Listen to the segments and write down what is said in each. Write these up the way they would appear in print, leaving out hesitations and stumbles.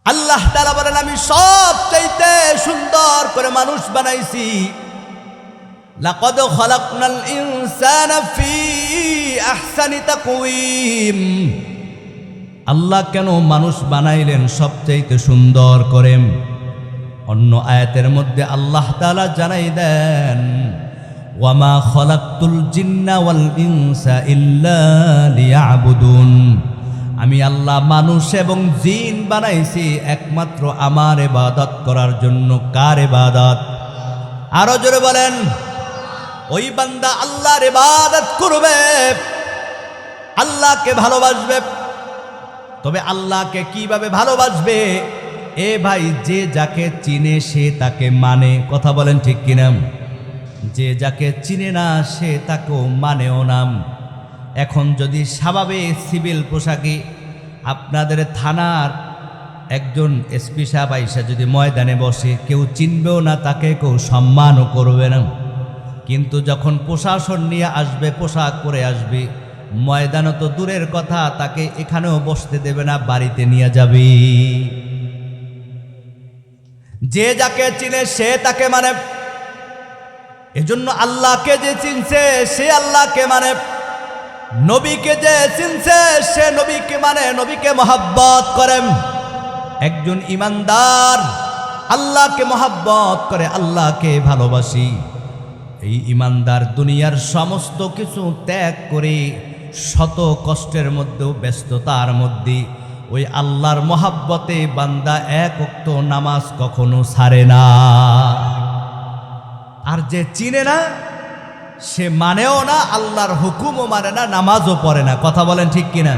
আল্লাহ তাআলা বলেন, আমি সবচাইতে সুন্দর করে মানুষ বানাইছি। লাকাদ খালাকনাল ইনসানা ফি আহসানি তাকওয়িম। আল্লাহ কেন মানুষ বানাইলেন সবচাইতে সুন্দর করে? অন্য আয়াতের মধ্যে আল্লাহ তাআলা জানাই দেন, ওয়ামা খালাকতুল জিন্না ওয়াল ইনসা ইল্লা লিয়াবুদুন। আমি আল্লাহ মানুষ এবং জিন বানাইছি একমাত্র আমার ইবাদত করার জন্য। কার ইবাদত? আরো জোরে বলেন। ওই বান্দা আল্লাহর ইবাদত করবে, আল্লাহকে ভালোবাসবে। তবে আল্লাহকে কিভাবে ভালোবাসবে? এ ভাই, যে যাকে চিনে সে তাকে মানে। কথা বলেন ঠিক কিনা? যে যাকে চিনে না সে তাকেও মানেও নাম। এখন যদি স্বাভাবিক সিভিল পোশাকে আপনাদের থানার একজন এসপি সাহেব আইসা যদি ময়দানে বসে, কেউ চিনবেও না তাকে, কেউ সম্মানও করবে না। কিন্তু যখন প্রশাসন নিয়ে আসবে, পোশাক পরে আসবে, ময়দানও তো দূরের কথা, তাকে এখানেও বসতে দেবে না, বাড়িতে নিয়ে যাবে। যে যাকে চিনে সে তাকে মানে। এজন্য আল্লাহকে যে চিনছে সে আল্লাহকে মানে, নবীকে যে চিনছে সে নবীকে মানে, নবীকে মহব্বত করেন। একজন ইমানদার আল্লাহকে মহব্বত করে, আল্লাহকে ভালোবাসি। এই ইমানদার দুনিয়ার সমস্ত কিছু ত্যাগ করে শত কষ্টের মধ্যেও, ব্যস্ততার মধ্যে ওই আল্লাহর মহব্বতে বান্দা এক ওয়াক্ত নামাজ কখনো ছাড়ে না। আর যে চিনে না সে মানেও না, আল্লাহর হুকুমও মানে না, নামাজও পড়ে না। কথা বলেন ঠিক কিনা?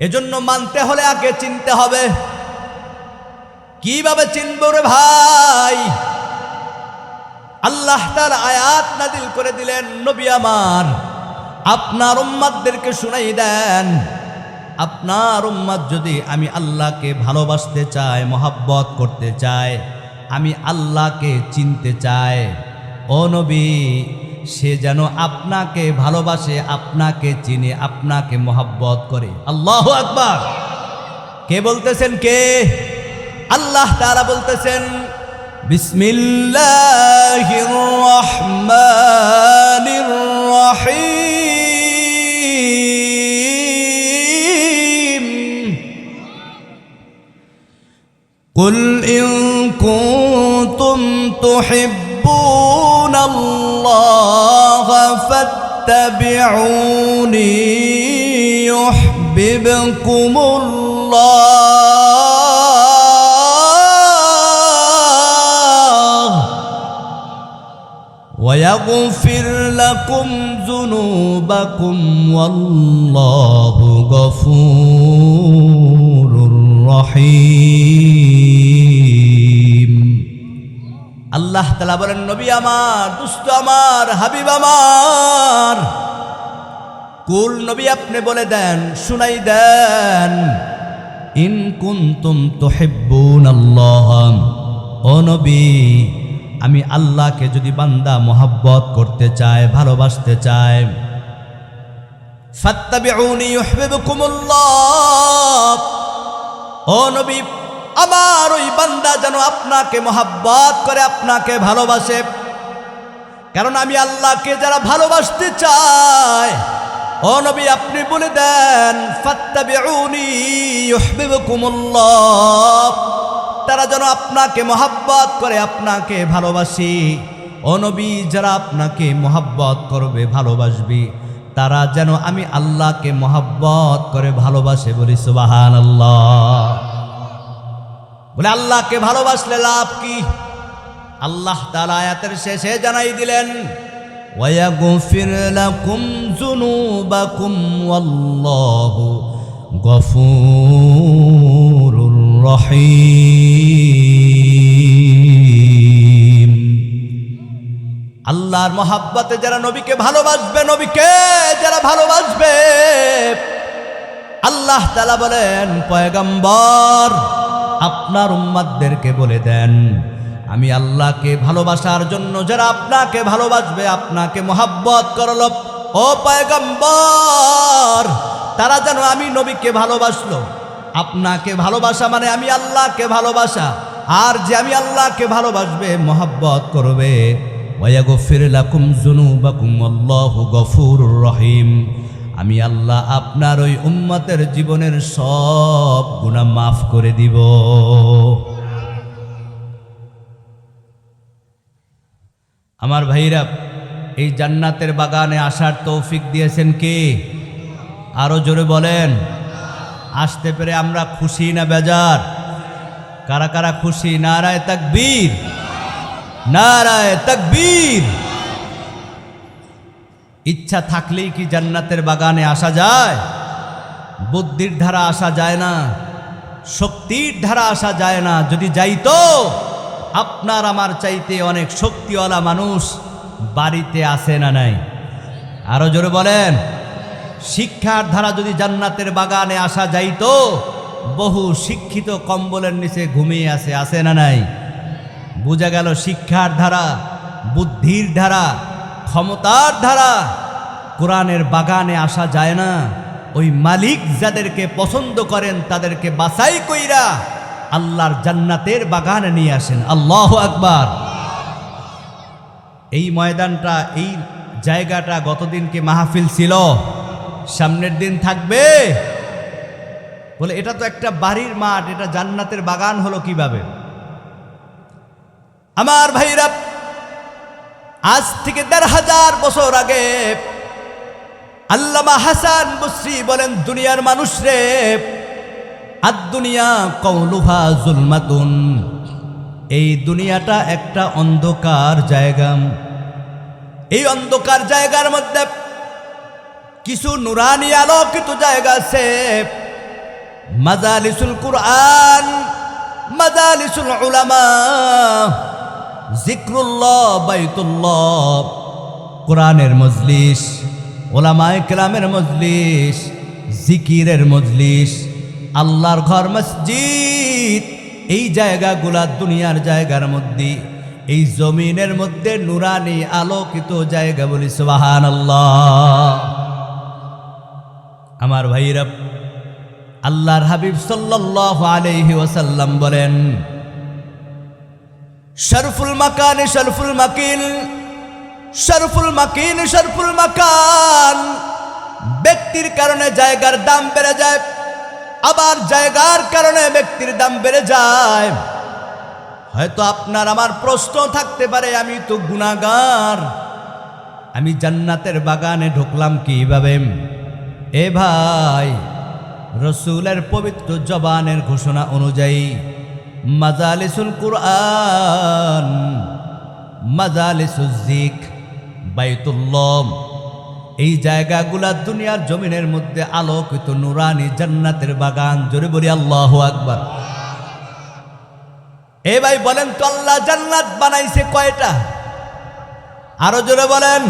এজন্য মানতে হলে আগে চিনতে হবে। কিভাবে চিনব রে ভাই? আল্লাহ তাআলা আয়াত নাযিল করে দিলেন, নবী আমার আপনার উম্মতদেরকে শুনাই দেন, আপনার উম্মত যদি আমি আল্লাহকে ভালোবাসতে চায়, মহব্বত করতে চায়, আমি আল্লাহকে চিনতে চায়, ও নবী সে যেন আপনাকে ভালোবাসে, আপনাকে চিনে, আপনাকে মহব্বত করে। আল্লাহু আকবার। কে বলতেছেন? কে? আল্লাহ তাআলা বলতেছেন, বিসমিল্লাহির রহমানির রহিম। কুল ইন কুনতুম তুহিব্বুনাল্লাহা ফাত্তাবিউনি ইউহিব্বুকুমুল্লাহ ويغفر لكم ذنوبكم والله غفور رحيم। আল্লাহ তাআলা বলেন, নবী আমার, দোস্ত আমার, হাবিব আমার, কুল নবী আপনি বলে দেন, শুনাই দেন, ইন কুনতুম তুহিব্বুনাল্লাহ, ও নবী আমি আল্লাহকে যদি বান্দা মহব্বত করতে চায়, ভালোবাসতে চায়, ফাত্তাবিউনি ইউহিব্বুকুমুল্লাহ, ও নবী আমার ওই বান্দা যেন আপনাকে মহব্বত করে, আপনাকে ভালোবাসে। কারণ আমি আল্লাহকে যারা ভালোবাসতে চায়, ও নবী আপনি বলে দেন, ফাত্তাবিউনি ইউহিব্বুকুমুল্লাহ, তারা যেন আপনাকে মহব্বত করে, আপনাকে ভালোবাসি। ও নবী যারা আপনাকে মহব্বত করবে, ভালোবাসবে, তারা যেন আমি আল্লাহকে মহব্বত করে ভালোবাসে। বলি সুবহানাল্লাহ। বলে আল্লাহকে ভালোবাসলে লাভ কি? আল্লাহ তাআলা আয়াতের শেষে জানাই দিলেন, ওয়ায়াগফির লাকুম যুনুবাকুম ওয়াল্লাহু গফুরুর রহিম। আল্লাহর মহব্বতে যারা নবীকে ভালোবাসবে, নবীকে যারা ভালোবাসবে, আল্লাহ তাআলা বলেন, পয়গম্বর আপনার উম্মতদেরকে বলে দেন, আমি আল্লাহকে ভালোবাসার জন্য যারা আপনাকে ভালোবাসবে, আপনাকে মহব্বত করল, ও পয়গম্বর তারা যেন আমি নবীকে ভালোবাসলো, আপনাকে ভালোবাসা মানে আমি আল্লাহকে ভালোবাসা, আর যে আমি আল্লাহকে ভালোবাসবে, মহব্বত করবে, ওয়ায়াগফির লাকুম যুনুবাকুম আল্লাহু গফুরুর রহিম, আমি আল্লাহ আপনার ওই উম্মতের জীবনের সব গুনাহ মাফ করে দিব। আমার ভাইরা, এই জান্নাতের বাগানে আসার তৌফিক দিয়েছেন কে? আরো জোরে বলেন। আসতে পেরে আমরা খুশি না বেজার? কারা কারা খুশি? নারায়ে তাকবীর, নারায়ে তাকবীর। ইচ্ছা থাকলেই কি জান্নাতের বাগানে আসা যায়? বুদ্ধির ধারা আসা যায় না, শক্তির ধারা আসা যায় না। যদি যাইতো, আপনার আমার চাইতে অনেক শক্তিওয়ালা মানুষ বাড়িতে আসে না নাই? আরো জোরে বলেন। শিক্ষার ধারা যদি জান্নাতের বাগানে আসা যাইতো, বহু শিক্ষিত কম্বলের নিচে ঘুমিয়ে আসে না নাই? বোঝা গেল শিক্ষার ধারা, বুদ্ধির ধারা, ক্ষমতার ধারা কোরআনের বাগানে আসা যায় না। ওই মালিক যাদেরকে পছন্দ করেন তাদেরকে বাছাই কইরা আল্লাহর জান্নাতের বাগানে নিয়ে আসেন। আল্লাহু আকবার। এই ময়দানটা, এই জায়গাটা গতদিনকে মাহফিল ছিল, সামনের দিন থাকবে? বলে এটা তো একটা বাড়ির মাঠ, এটা জান্নাতের বাগান হলো কিভাবে? আমার ভাইরা, আজ থেকে ১৫০০ বছর আগে আল্লামা হাসান বসরি বলেন, দুনিয়ার মানুষ রে, আদ-দুনিয়া কওলুহা যুলমাতুন, এই দুনিয়াটা একটা অন্ধকার জায়গা। এই অন্ধকার জায়গার মধ্যে কিছু নুরানি আলোকিত জায়গা আছে। মাজালিসুল কুরআন, মাজালিসুল উলামা, জিক্রুল্লাহ, বাইতুল্লাহ, কোরআনের মজলিস, ওলামায়ে কেরামের মজলিস, জিকিরের মজলিস, আল্লাহর ঘর মসজিদ। এই জায়গাগুলা দুনিয়ার জায়গার মধ্যে, এই জমিনের মধ্যে নুরানি আলোকিত জায়গা। বলি সুবহানাল্লাহ। আমার ভাইরা, আল্লাহর হাবিব সাল্লাল্লাহু আলাইহি ওয়াসাল্লাম বলেন, শরফুল মাকান শরফুল মাকিন, শরফুল মাকিন শরফুল মাকান। ব্যক্তির কারণে জায়গার দাম বেড়ে যায়, আবার জায়গার কারণে ব্যক্তির দাম বেড়ে যায়। হয়তো আপনার আমার প্রশ্ন থাকতে পারে, আমি তো গুনাহগার, আমি জান্নাতের বাগানে ঢুকলাম কিভাবে? এ ভাই, রসূলের পবিত্র জবানের ঘোষণা অনুযায়ী মাজালিসুল কুরআন, মাজালিসুল যিকর, বাইতুল্লাহ, এই জায়গাগুলা দুনিয়ার জমিনের মধ্যে আলোকিত নুরানি জান্নাতের বাগান। জোরে বলি আল্লাহু আকবার। এ ভাই বলেন তো, আল্লাহ জান্নাত বানাইছে কয়টা? আরো জোরে বলেন।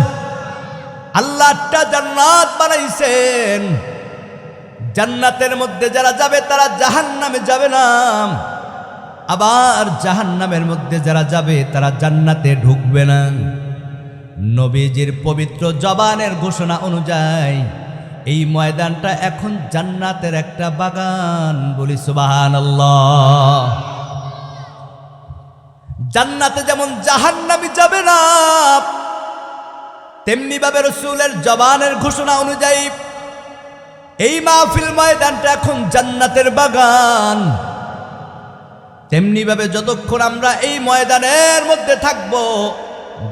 আল্লাহ 8টা জান্নাত বানাইছেন। জান্নাতের মধ্যে যারা যাবে তারা জাহান্নামে যাবে না, আবার জাহান্নামের মধ্যে যারা যাবে তারা জান্নাতে ঢুকবে না। নবীজির পবিত্র জবানের ঘোষণা অনুযায়ী এই ময়দানটা এখন জান্নাতের একটা বাগান। বলি সুবহানাল্লাহ। জান্নাতে যেমন জাহান্নামী যাবে না, তেমনি ভাবে রাসূলের জবানের ঘোষণা অনুযায়ী এই মাহফিল ময়দানটা এখন জান্নাতের বাগান। তেমনি ভাবে যতক্ষণ আমরা এই ময়দানের মধ্যে থাকব,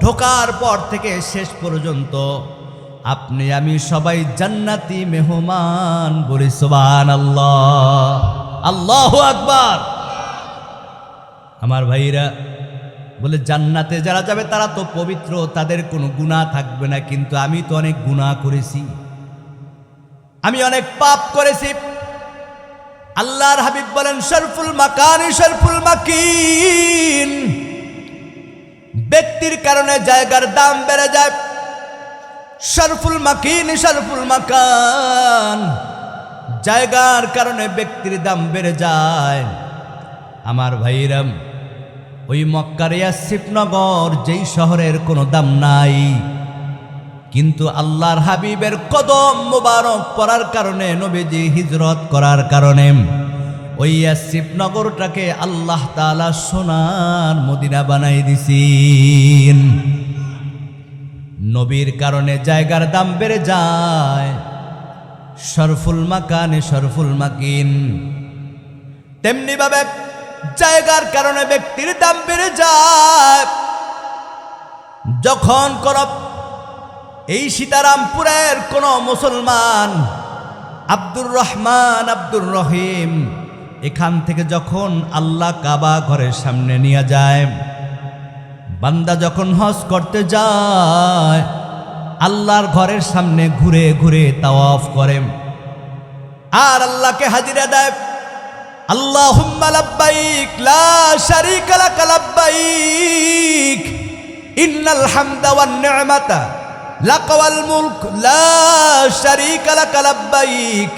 ঢোকার পর থেকে শেষ পর্যন্ত আপনি আমি সবাই জান্নাতি মেহমান। বলি সুবহানাল্লাহ, আল্লাহু আকবার। আমার ভাইরা, বলে জান্নাতে যারা যাবে তারা তো পবিত্র, তাদের কোনো গুনাহ থাকবে না। কিন্তু আমি তো অনেক গুনাহ করেছি, আমি অনেক পাপ করেছি। আল্লাহর হাবিব বলেন, শরফুল মাকানি শরফুল মাকিন। ব্যক্তির কারণে জায়গার দাম বেড়ে যায়। শরফুল মাকিন শরফুল মাকান, জায়গার কারণে ব্যক্তির দাম বেড়ে যায়। আমার ভাইরাম, ওই মক্কার ইয়াসরিফনগর, যেই শহরের কোনো দাম নাই, কিন্তু আল্লাহর হাবিবের কদম মুবারক পড়ার কারণে, নবীজি হিজরত করার কারণে ওই ইয়াসরিব নগরটাকে আল্লাহ তাআলা সোনার মদিনা বানাই দিছেন। নবীর কারণে জায়গার দাম বেড়ে যায়, শরফুল মাকানে শরফুল মাকিন। তেমনি ভাবে জায়গার কারণে ব্যক্তির দাম বেড়ে যায়। যখন কোন এই সীতারামপুরের কোন মুসলমান আব্দুর রহমান আব্দুর রহিম এখান থেকে যখন আল্লাহ কাবা ঘরের সামনে নিয়ে যায়, বান্দা যখন হজ করতে যায় আল্লাহর ঘরের সামনে ঘুরে ঘুরে তাওয়াফ করে আর আল্লাহকে হাজিরা দেয়, আল্লাহুম্মা লাব্বাইক লা শারীকা লাক লাব্বাইক ইন্নাল হামদা ওয়ান নি'মাতা লাক ওয়াল মুলক লা শারীকা লাক লাব্বাইক।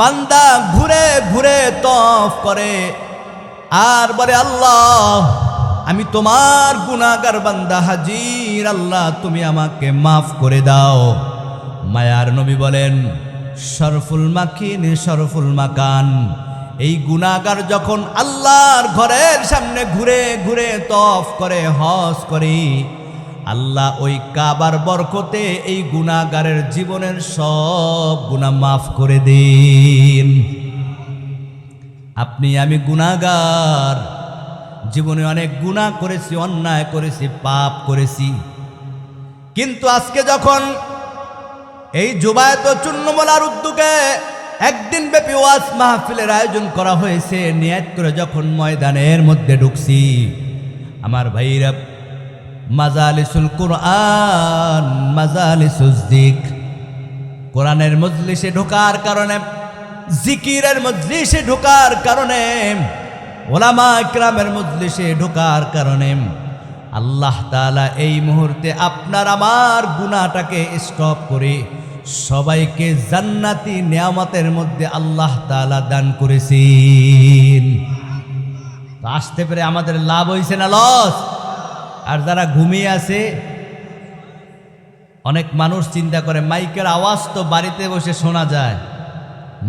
বান্দা ঘুরে ঘুরে তাওয়াফ করে আর বলে, আল্লাহ আমি তোমার গুনাহগার বান্দা হাজির, আল্লাহ তুমি আমাকে মাফ করে দাও। মায়ার নবী বলেন, শরফুল মাকিন শরফুল মাকান। এই গুনাহগার যখন আল্লাহর ঘরের সামনে ঘুরে ঘুরে তাওয়াফ করে হজ করে, আল্লাহ ওই কাবার বরকতে এই গুনাহগারের জীবনের সব গুনাহ মাফ করে দেন। আপনি আমি গুনাহগার, জীবনে অনেক গুনাহ করেছি, অন্যায় করেছি, পাপ করেছি, কিন্তু আজকে যখন এই জুবায়েত ও চূর্ণমলার উদ্যোগে একদিন ব্যাপী ওয়াজ মাহফিলের আয়োজন করা হয়েছে, নিয়ত করে যখন ময়দানের মধ্যে ঢুকছি, আমার ভাইরা মাজালিসুল কুরআন মাজালিসুজ যিকর, কোরআনের মজলিসে ঢোকার কারণে, জিকিরের মজলিসে ঢোকার কারণে, ওলামা ইকরামের মজলিসে ঢোকার কারণে আল্লাহ তাআলা এই মুহূর্তে আপনার আমার গুনাহটাকে স্টপ করে সবাইকে জান্নাতি নিয়ামতের মধ্যে আল্লাহ তাআলা দান করেছেন। তো আসতে পেরে আমাদের লাভ হয়েছে না লস? আর যারা ঘুমিয়ে আছে, অনেক মানুষ চিন্তা করে মাইকের আওয়াজ তো বাড়িতে বসে শোনা যায়,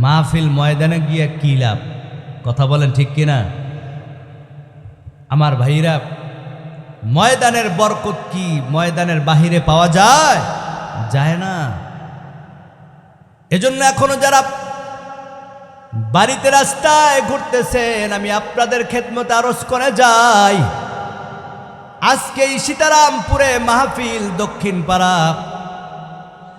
মাহফিল ময়দানে গিয়ে কি লাভ? কথা বলেন ঠিক কিনা? আমার ভাইরা, ময়দানের বরকত কি ময়দানের বাহিরে পাওয়া যায়? যায় না। এজন্য এখনো যারা বাড়িতে রাস্তায় ঘুরতেছেন, আমি আপনাদের খেদমতে আরজ করে যাই, আজকে এই সীতারামপুরে মাহফিল দক্ষিণ পাড়া,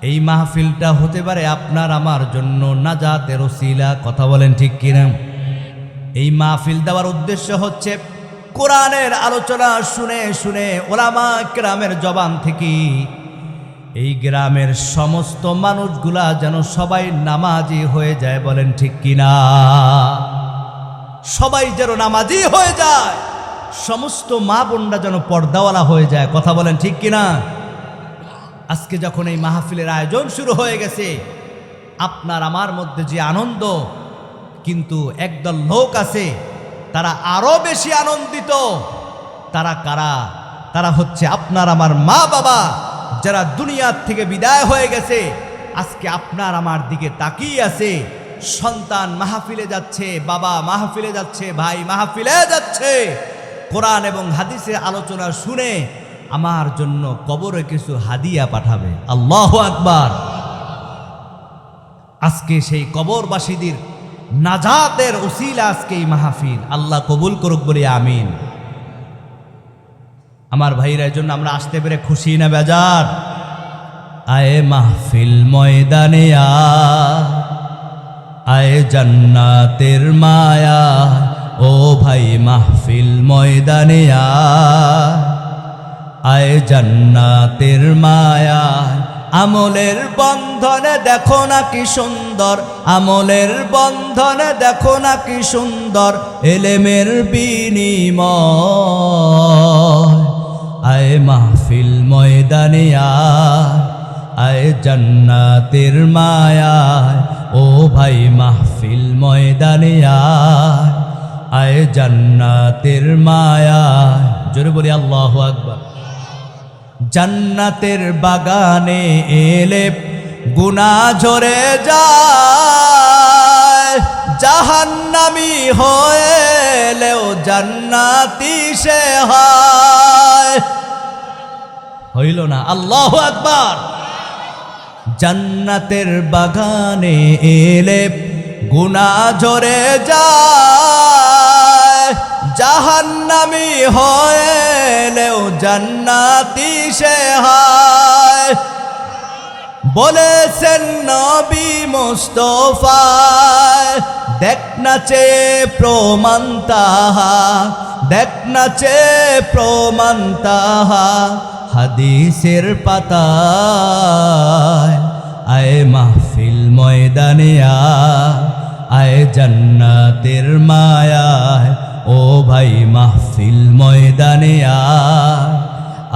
এই মাহফিলটা হতে পারে আপনার আমার জন্য নাজাতের ওসিলা। কথা বলেন ঠিক কিনা? এই মাহফিল দেওয়ার উদ্দেশ্য হচ্ছে কোরআনের আলোচনা শুনে শুনে ওলামা কেরামের জবান থেকে এই গ্রামের সমস্ত মানুষগুলা যেন সবাই নামাজি হয়ে যায়। বলেন ঠিক কিনা? সবাই যেন নামাজি হয়ে যায়, সমস্ত মা বোনরা যেন পর্দাওয়ালা হয়ে যায়। কথা বলেন ঠিক কিনা? আজকে যখন এই মাহফিলের আয়োজন শুরু হয়ে গেছে, আপনার আমার মধ্যে যে আনন্দ, কিন্তু একদল লোক আছে তারা আরো বেশি আনন্দিত। তারা কারা? তারা হচ্ছে আপনার আমার মা বাবা, যারা দুনিয়ার থেকে বিদায় হয়ে গেছে, আজকে আপনার আমার দিকে তাকিয়ে আছে। সন্তান মাহফিলে যাচ্ছে, বাবা মাহফিলে যাচ্ছে, ভাই মাহফিলে যাচ্ছে, কোরআন এবং হাদিসের আলোচনা শুনে আমার জন্য কবরে কিছু হাদিয়া পাঠাবে। আল্লাহু আকবার। আজকে সেই কবরবাসীদের নাজাতের উসিলা আজকে এই মাহফিল, আল্লাহ কবুল করুক বলে আমিন। আমার ভাইরা, জন্য আমরা আসতে পেরে খুশি না বেজার? আয়ে মাহফিল ময়দানে আয়ে জান্নাতের মায়া, ও ভাই মাহফিল ময়দানে আয়ে জান্নাতের মায়া। আমলের বন্ধনে দেখো না কি সুন্দর, আমলের বন্ধনে দেখো না কি সুন্দর, এলেমের বিনিময়। আয়ে মাহফিল ময়দানে আয়ে জান্নাতের মায়া, ও ভাই মাহফিল ময়দানে আয়ে জান্নাতের মায়া। জোরে বলি আল্লাহু আকবার। জান্নাতের বাগানে এলে গুনাহ ঝরে যায়, জাহান্নামী হয়েলেও জান্নাতি সে হয়। হইল না? আল্লাহু আকবার। জান্নাতের বাগানে এলে গুনাহ ঝরে যায়, জাহান্নামী হয়েলেও জান্নাতি সে হয়। বলেছেন নবী মুস্তাফা, দেখ না চেয়ে প্রমাণ তাহা, দেখ না চেয়ে প্রমাণ তাহা হাদিসের পাতায়। আয় মাহফিল ময়দানে আয় জান্নাতের মায়ায়, ও ভাই মাহফিল ময়দানে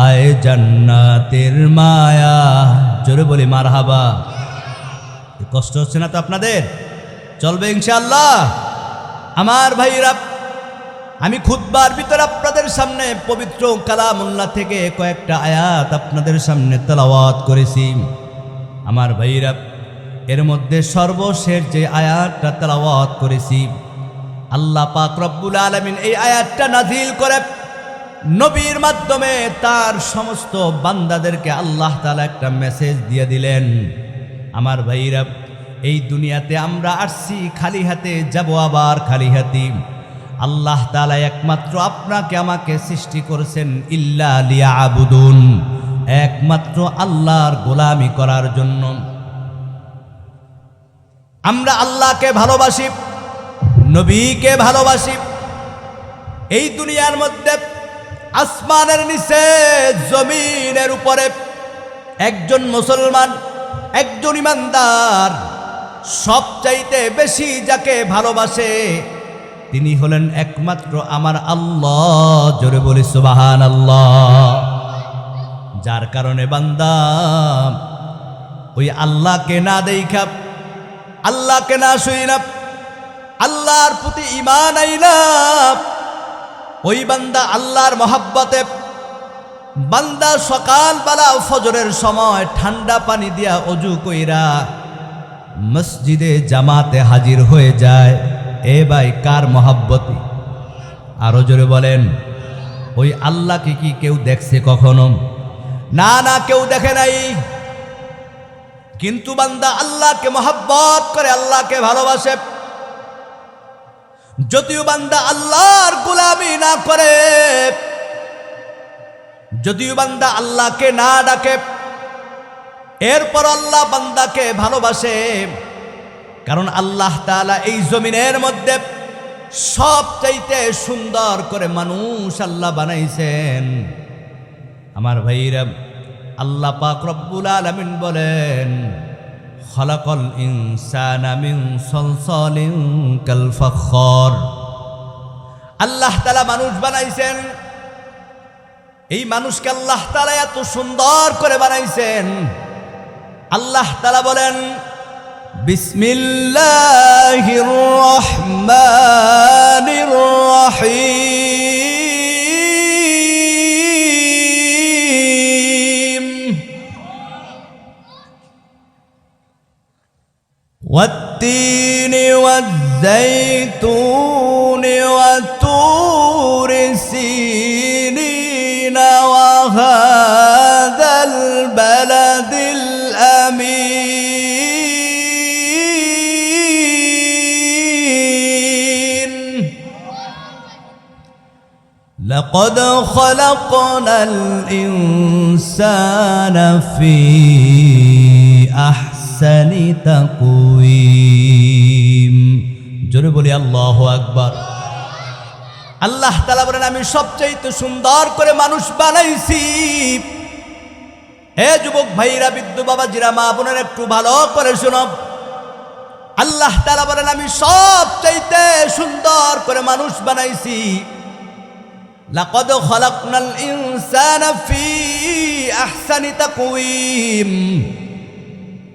আয় জান্নাতের মায়া। জোরে বলি মারহাবা। কষ্ট হচ্ছে না তো আপনাদের? চলবে ইনশাআল্লাহ। আমার ভাইরা, আমি খুতবার ভিতরে আপনাদের সামনে পবিত্র কালামুল্লাহ থেকে কয়েকটা আয়াত আপনাদের সামনে তেলাওয়াত করেছি। আমার ভাইরা, এর মধ্যে সর্বশেষ যে আয়াতটা তেলাওয়াত করেছি, আল্লাহ পাক রব্বুল আলামিন এই আয়াতটা নাজিল করে নবীর মাধ্যমে তার সমস্ত বান্দাদেরকে আল্লাহ তাআলা একটা মেসেজ দিয়ে দিলেন। আমার ভাইরা, এই দুনিয়াতে আমরা আসছি খালি হাতে, যাব আবার খালি হাতে। আল্লাহ তাআলা একমাত্র আপনাকে আমাকে সৃষ্টি করেছেন ইল্লা লিয়াবুদুন, একমাত্র আল্লাহর গোলামি করার জন্য। আমরা আল্লাহকে ভালোবাসি, নবীকে ভালোবাসি। এই দুনিয়ার মধ্যে আসমানের নিচে জমিনের উপরে একজন মুসলমান, একজন ইমানদার সবচাইতে বেশি যাকে ভালোবাসে তিনি হলেন একমাত্র আমার আল্লাহ। জোরে বলি সুবহানাল্লাহ। যার কারণে বান্দা ওই আল্লাহকে না দেখা, আল্লাহকে না শুইনা, আল্লাহর প্রতি ঈমান আইনা, ওই বান্দা আল্লাহর মহব্বতে বান্দা সকালবেলা ফজরের সময় ঠান্ডা পানি দিয়া অজু কইরা মসজিদে জামাতে হাজির হয়ে যায়। এ ভাই, কার মহব্বতি? আরো জোরে বলেন। ওই আল্লাহকে কি কেউ দেখছে কখনো? না না, কেউ দেখে নাই। কিন্তু বান্দা আল্লাহকে মহব্বত করে, আল্লাহকে ভালোবাসে। যদিও বান্দা আল্লাহর গোলামি না করে, যদিও বান্দা আল্লাহকে না ডাকে, এরপর আল্লাহ বান্দাকে ভালোবাসে। কারণ আল্লাহ তাআলা এই জমিনের মধ্যে সবচাইতে সুন্দর করে মানুষ আল্লাহ বানাইছেন। আমার ভাইরা, আল্লাহ পাক রব্বুল আলামিন বলেন, খলাকাল ইনসানা মিন সলসালিন কাল ফাখর। আল্লাহ তাআলা মানুষ বানাইছেন। এই মানুষকে আল্লাহ তাআলা এত সুন্দর করে বানাইছেন। আল্লাহ তাআলা বলেন, বিসমিল্লাহির রহমানির রহিম। والتين والزيتون وطور سينين وهذا البلد الأمين لقد خلقنا الإنسان في أحسن تقويم। জোরে বলি আল্লাহু আকবার। আল্লাহ তাআলা বলেন, আমি সবচেয়ে সুন্দর করে মানুষ বানাইছি। হে যুবক ভাইরা, বৃদ্ধ বাবাজিরা, মা বোনেরা, একটু ভালো করে শোনো। আল্লাহ তাআলা বলেন, আমি সবচেয়ে সুন্দর করে মানুষ বানাইছি। লাকাদ খালাকনাল ইনসানা ফি আহসানি তাকওয়িম।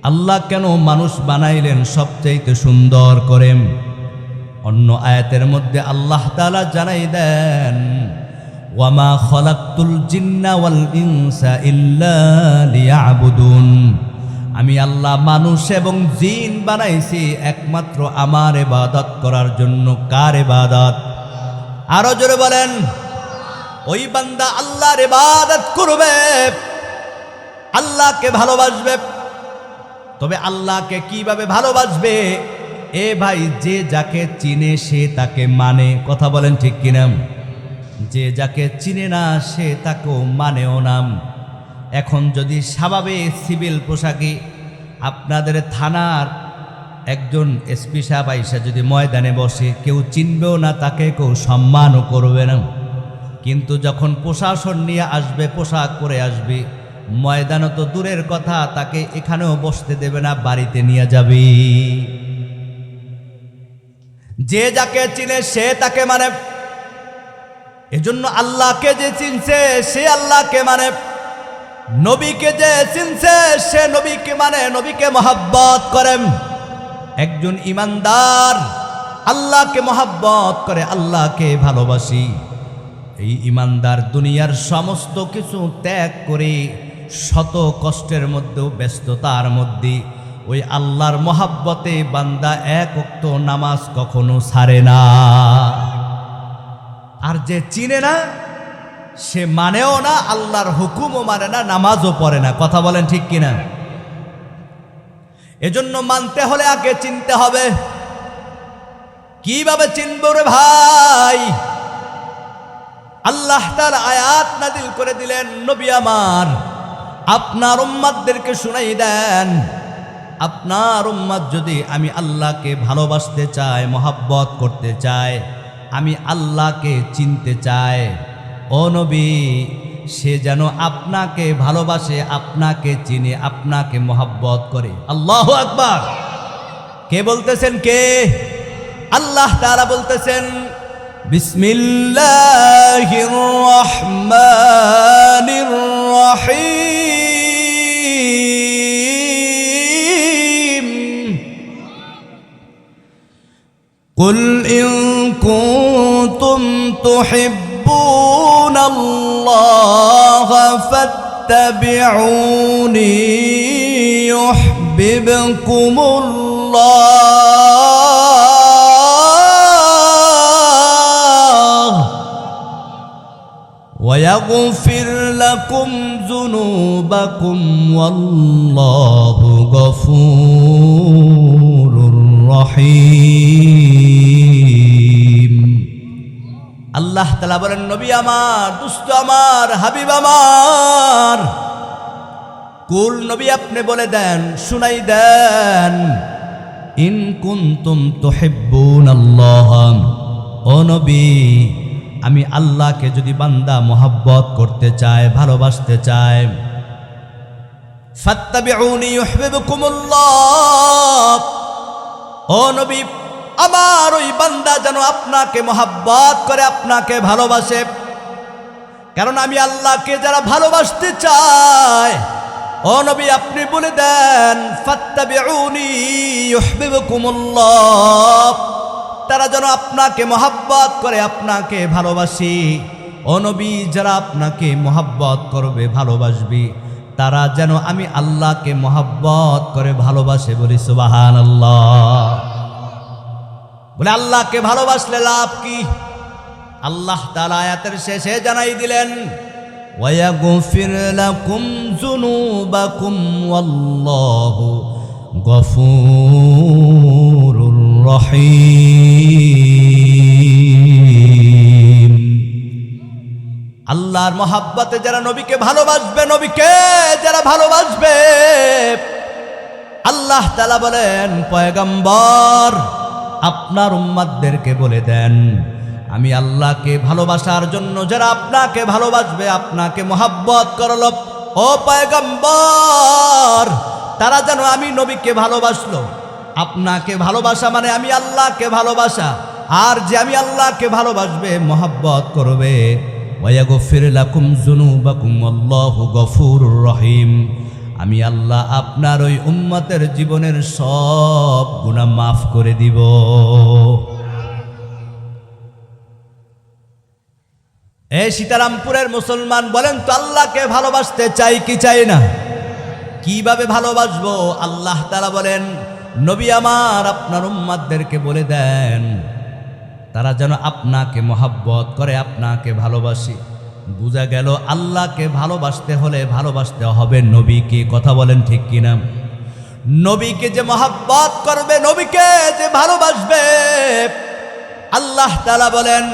আল্লাহ কেন মানুষ বানাইলেন সবচেয়ে সুন্দর করে? অন্য আয়াতের মধ্যে আল্লাহ তাআলা জানাই দেন, ওয়ামা খালাকতুল জিন্না ওয়াল ইনসা ইল্লা লিয়াবুদুন। আমি আল্লাহ মানুষ এবং জিন বানাইছি একমাত্র আমার ইবাদত করার জন্য। কার ইবাদত? আরো জোরে বলেন। ওই বান্দা আল্লাহর ইবাদত করবে, আল্লাহকে ভালোবাসবে। তবে আল্লাহকে কিভাবে ভালোবাসবে? এ ভাই, যে যাকে চিনে সে তাকে মানে। কথা বলেন ঠিক কিনা? যে যাকে চিনে না সে তাকেও মানেও না। এখন যদি স্বাভাবিক সিভিল পোশাকে আপনাদের থানার একজন এসপি সাহেব আইসা যদি ময়দানে বসে, কেউ চিনবেও না তাকে, কেউ সম্মানও করবে না। কিন্তু যখন প্রশাসন নিয়ে আসবে, পোশাক পরে আসবে, ময়দানও তো দূরের কথা, তাকে এখানেও বসতে দেবে না, বাড়িতে নিয়ে যাবে। যে যাকে চিনে সে তাকে মানে। এজন্য আল্লাহকে যে চিনছে সে আল্লাহকে মানে, নবীকে যে চিনছে সে নবীকে মানে, নবীকে মহব্বত করেন। একজন ইমানদার আল্লাহকে মহব্বত করে, আল্লাহকে ভালোবাসি। এই ইমানদার দুনিয়ার সমস্ত কিছু ত্যাগ করে শত কষ্টের মধ্যেও, ব্যস্ততার মধ্যে ওই আল্লাহর মহব্বতে বান্দা এক ওয়াক্ত নামাজ কখনো ছাড়ে না। আর যে চিনে না সে মানেও না, আল্লাহর হুকুমও মানে না, নামাজও পড়ে না। কথা বলেন ঠিক কিনা? এজন্য মানতে হলে আগে চিনতে হবে। কিভাবে চিনব রে ভাই? আল্লাহ তাআলা আয়াত নাযিল করে দিলেন, নবী আমার আপনার উম্মতদেরকে শুনাই দেন, আপনার উম্মত যদি আমি আল্লাহকে ভালোবাসতে চায়, মহব্বত করতে চায়, আমি আল্লাহকে চিনতে চায়, ও নবী সে যেন আপনাকে ভালোবাসে, আপনাকে চিনে, আপনাকে মহব্বত করে। আল্লাহু আকবার। কে বলতেছেন? কে? আল্লাহ তাআলা বলতেছেন, বিসমিল্লাহির রহমানির রহিম। কুল ইন কুনতুম তুহিব্বুনাল্লাহা ফাত্তাবিউনি ইউহিব্বুকুমুল্লাহ ويغفر لكم ذنوبكم والله غفور رحيم। আল্লাহ তাআলা বলেন, নবী আমার, দোস্ত আমার, হাবিব আমার, কুল নবী আপনি বলে দেন, শুনাই দেন, ইন কুনতুম তুহিব্বুনাল্লাহ, ও নবী আমি আল্লাহকে যদি বান্দা মহব্বত করতে চায়, ভালোবাসতে চায়, ফাত্তাবিউনি ইউহিব্বুকুমুল্লাহ, ও নবী আমার ওই বান্দা যেন আপনাকে মহব্বত করে, আপনাকে ভালোবাসে। কারণ আমি আল্লাহকে যারা ভালোবাসতে চায়, ও নবী আপনি বলে দেন, ফাত্তাবিউনি ইউহিব্বুকুমুল্লাহ, তারা যেন আপনাকে মহব্বত করে, আপনাকে ভালোবাসি। ও নবী যারা আপনাকে মহব্বত করবে, ভালোবাসবি, তারা যেন আমি আল্লাহকে মহব্বত করে ভালোবাসে। বলি সুবহানাল্লাহ। বলে আল্লাহকে ভালোবাসলে লাভ কি? আল্লাহ তাআলা আয়াতের শেষে জানাই দিলেন, ওয়ায়াগফির লাকুম যুনুবাকুম ওয়াল্লাহু গফুরুর রহিম। আল্লাহর মহব্বতে যারা নবীকে ভালোবাসবে, নবীকে যারা ভালোবাসবে, আল্লাহ তাআলা বলেন, পয়গম্বর আপনার উম্মতদেরকে বলে দেন, আমি আল্লাহকে ভালোবাসার জন্য যারা আপনাকে ভালোবাসবে, আপনাকে মহব্বত করল, ও পয়গম্বর তারা যেন আমি নবীকে ভালোবাসলো। আপনাকে ভালোবাসা মানে আমি আল্লাহকে ভালোবাসা। আর যে আমি আল্লাহকে ভালোবাসবে, মহব্বত করবে, ওয়ায়াগফির লাকুম যুনুবাকুম আল্লাহু গফুরুর রহিম, আমি আল্লাহ আপনার ওই উম্মতের জীবনের সব গুনাহ মাফ করে দিব। এই সীতারামপুরের মুসলমান বলেন তো, আল্লাহকে ভালোবাসতে চাই কি চাই না? কিভাবে ভালোবাসবো? আল্লাহ তাআলা বলেন, নবী আমার আপনার উম্মতদেরকে বলে দেন তারা যেন আপনাকে মহব্বত করে, আপনাকে ভালোবাসে। বোঝা গেল আল্লাহকে ভালোবাসতে হলে ভালোবাসতে হবে নবীকে। কথা বলেন ঠিক কিনা? নবীকে যে মহব্বত করবে, নবীকে যে ভালোবাসবে, আল্লাহ তাআলা বলেন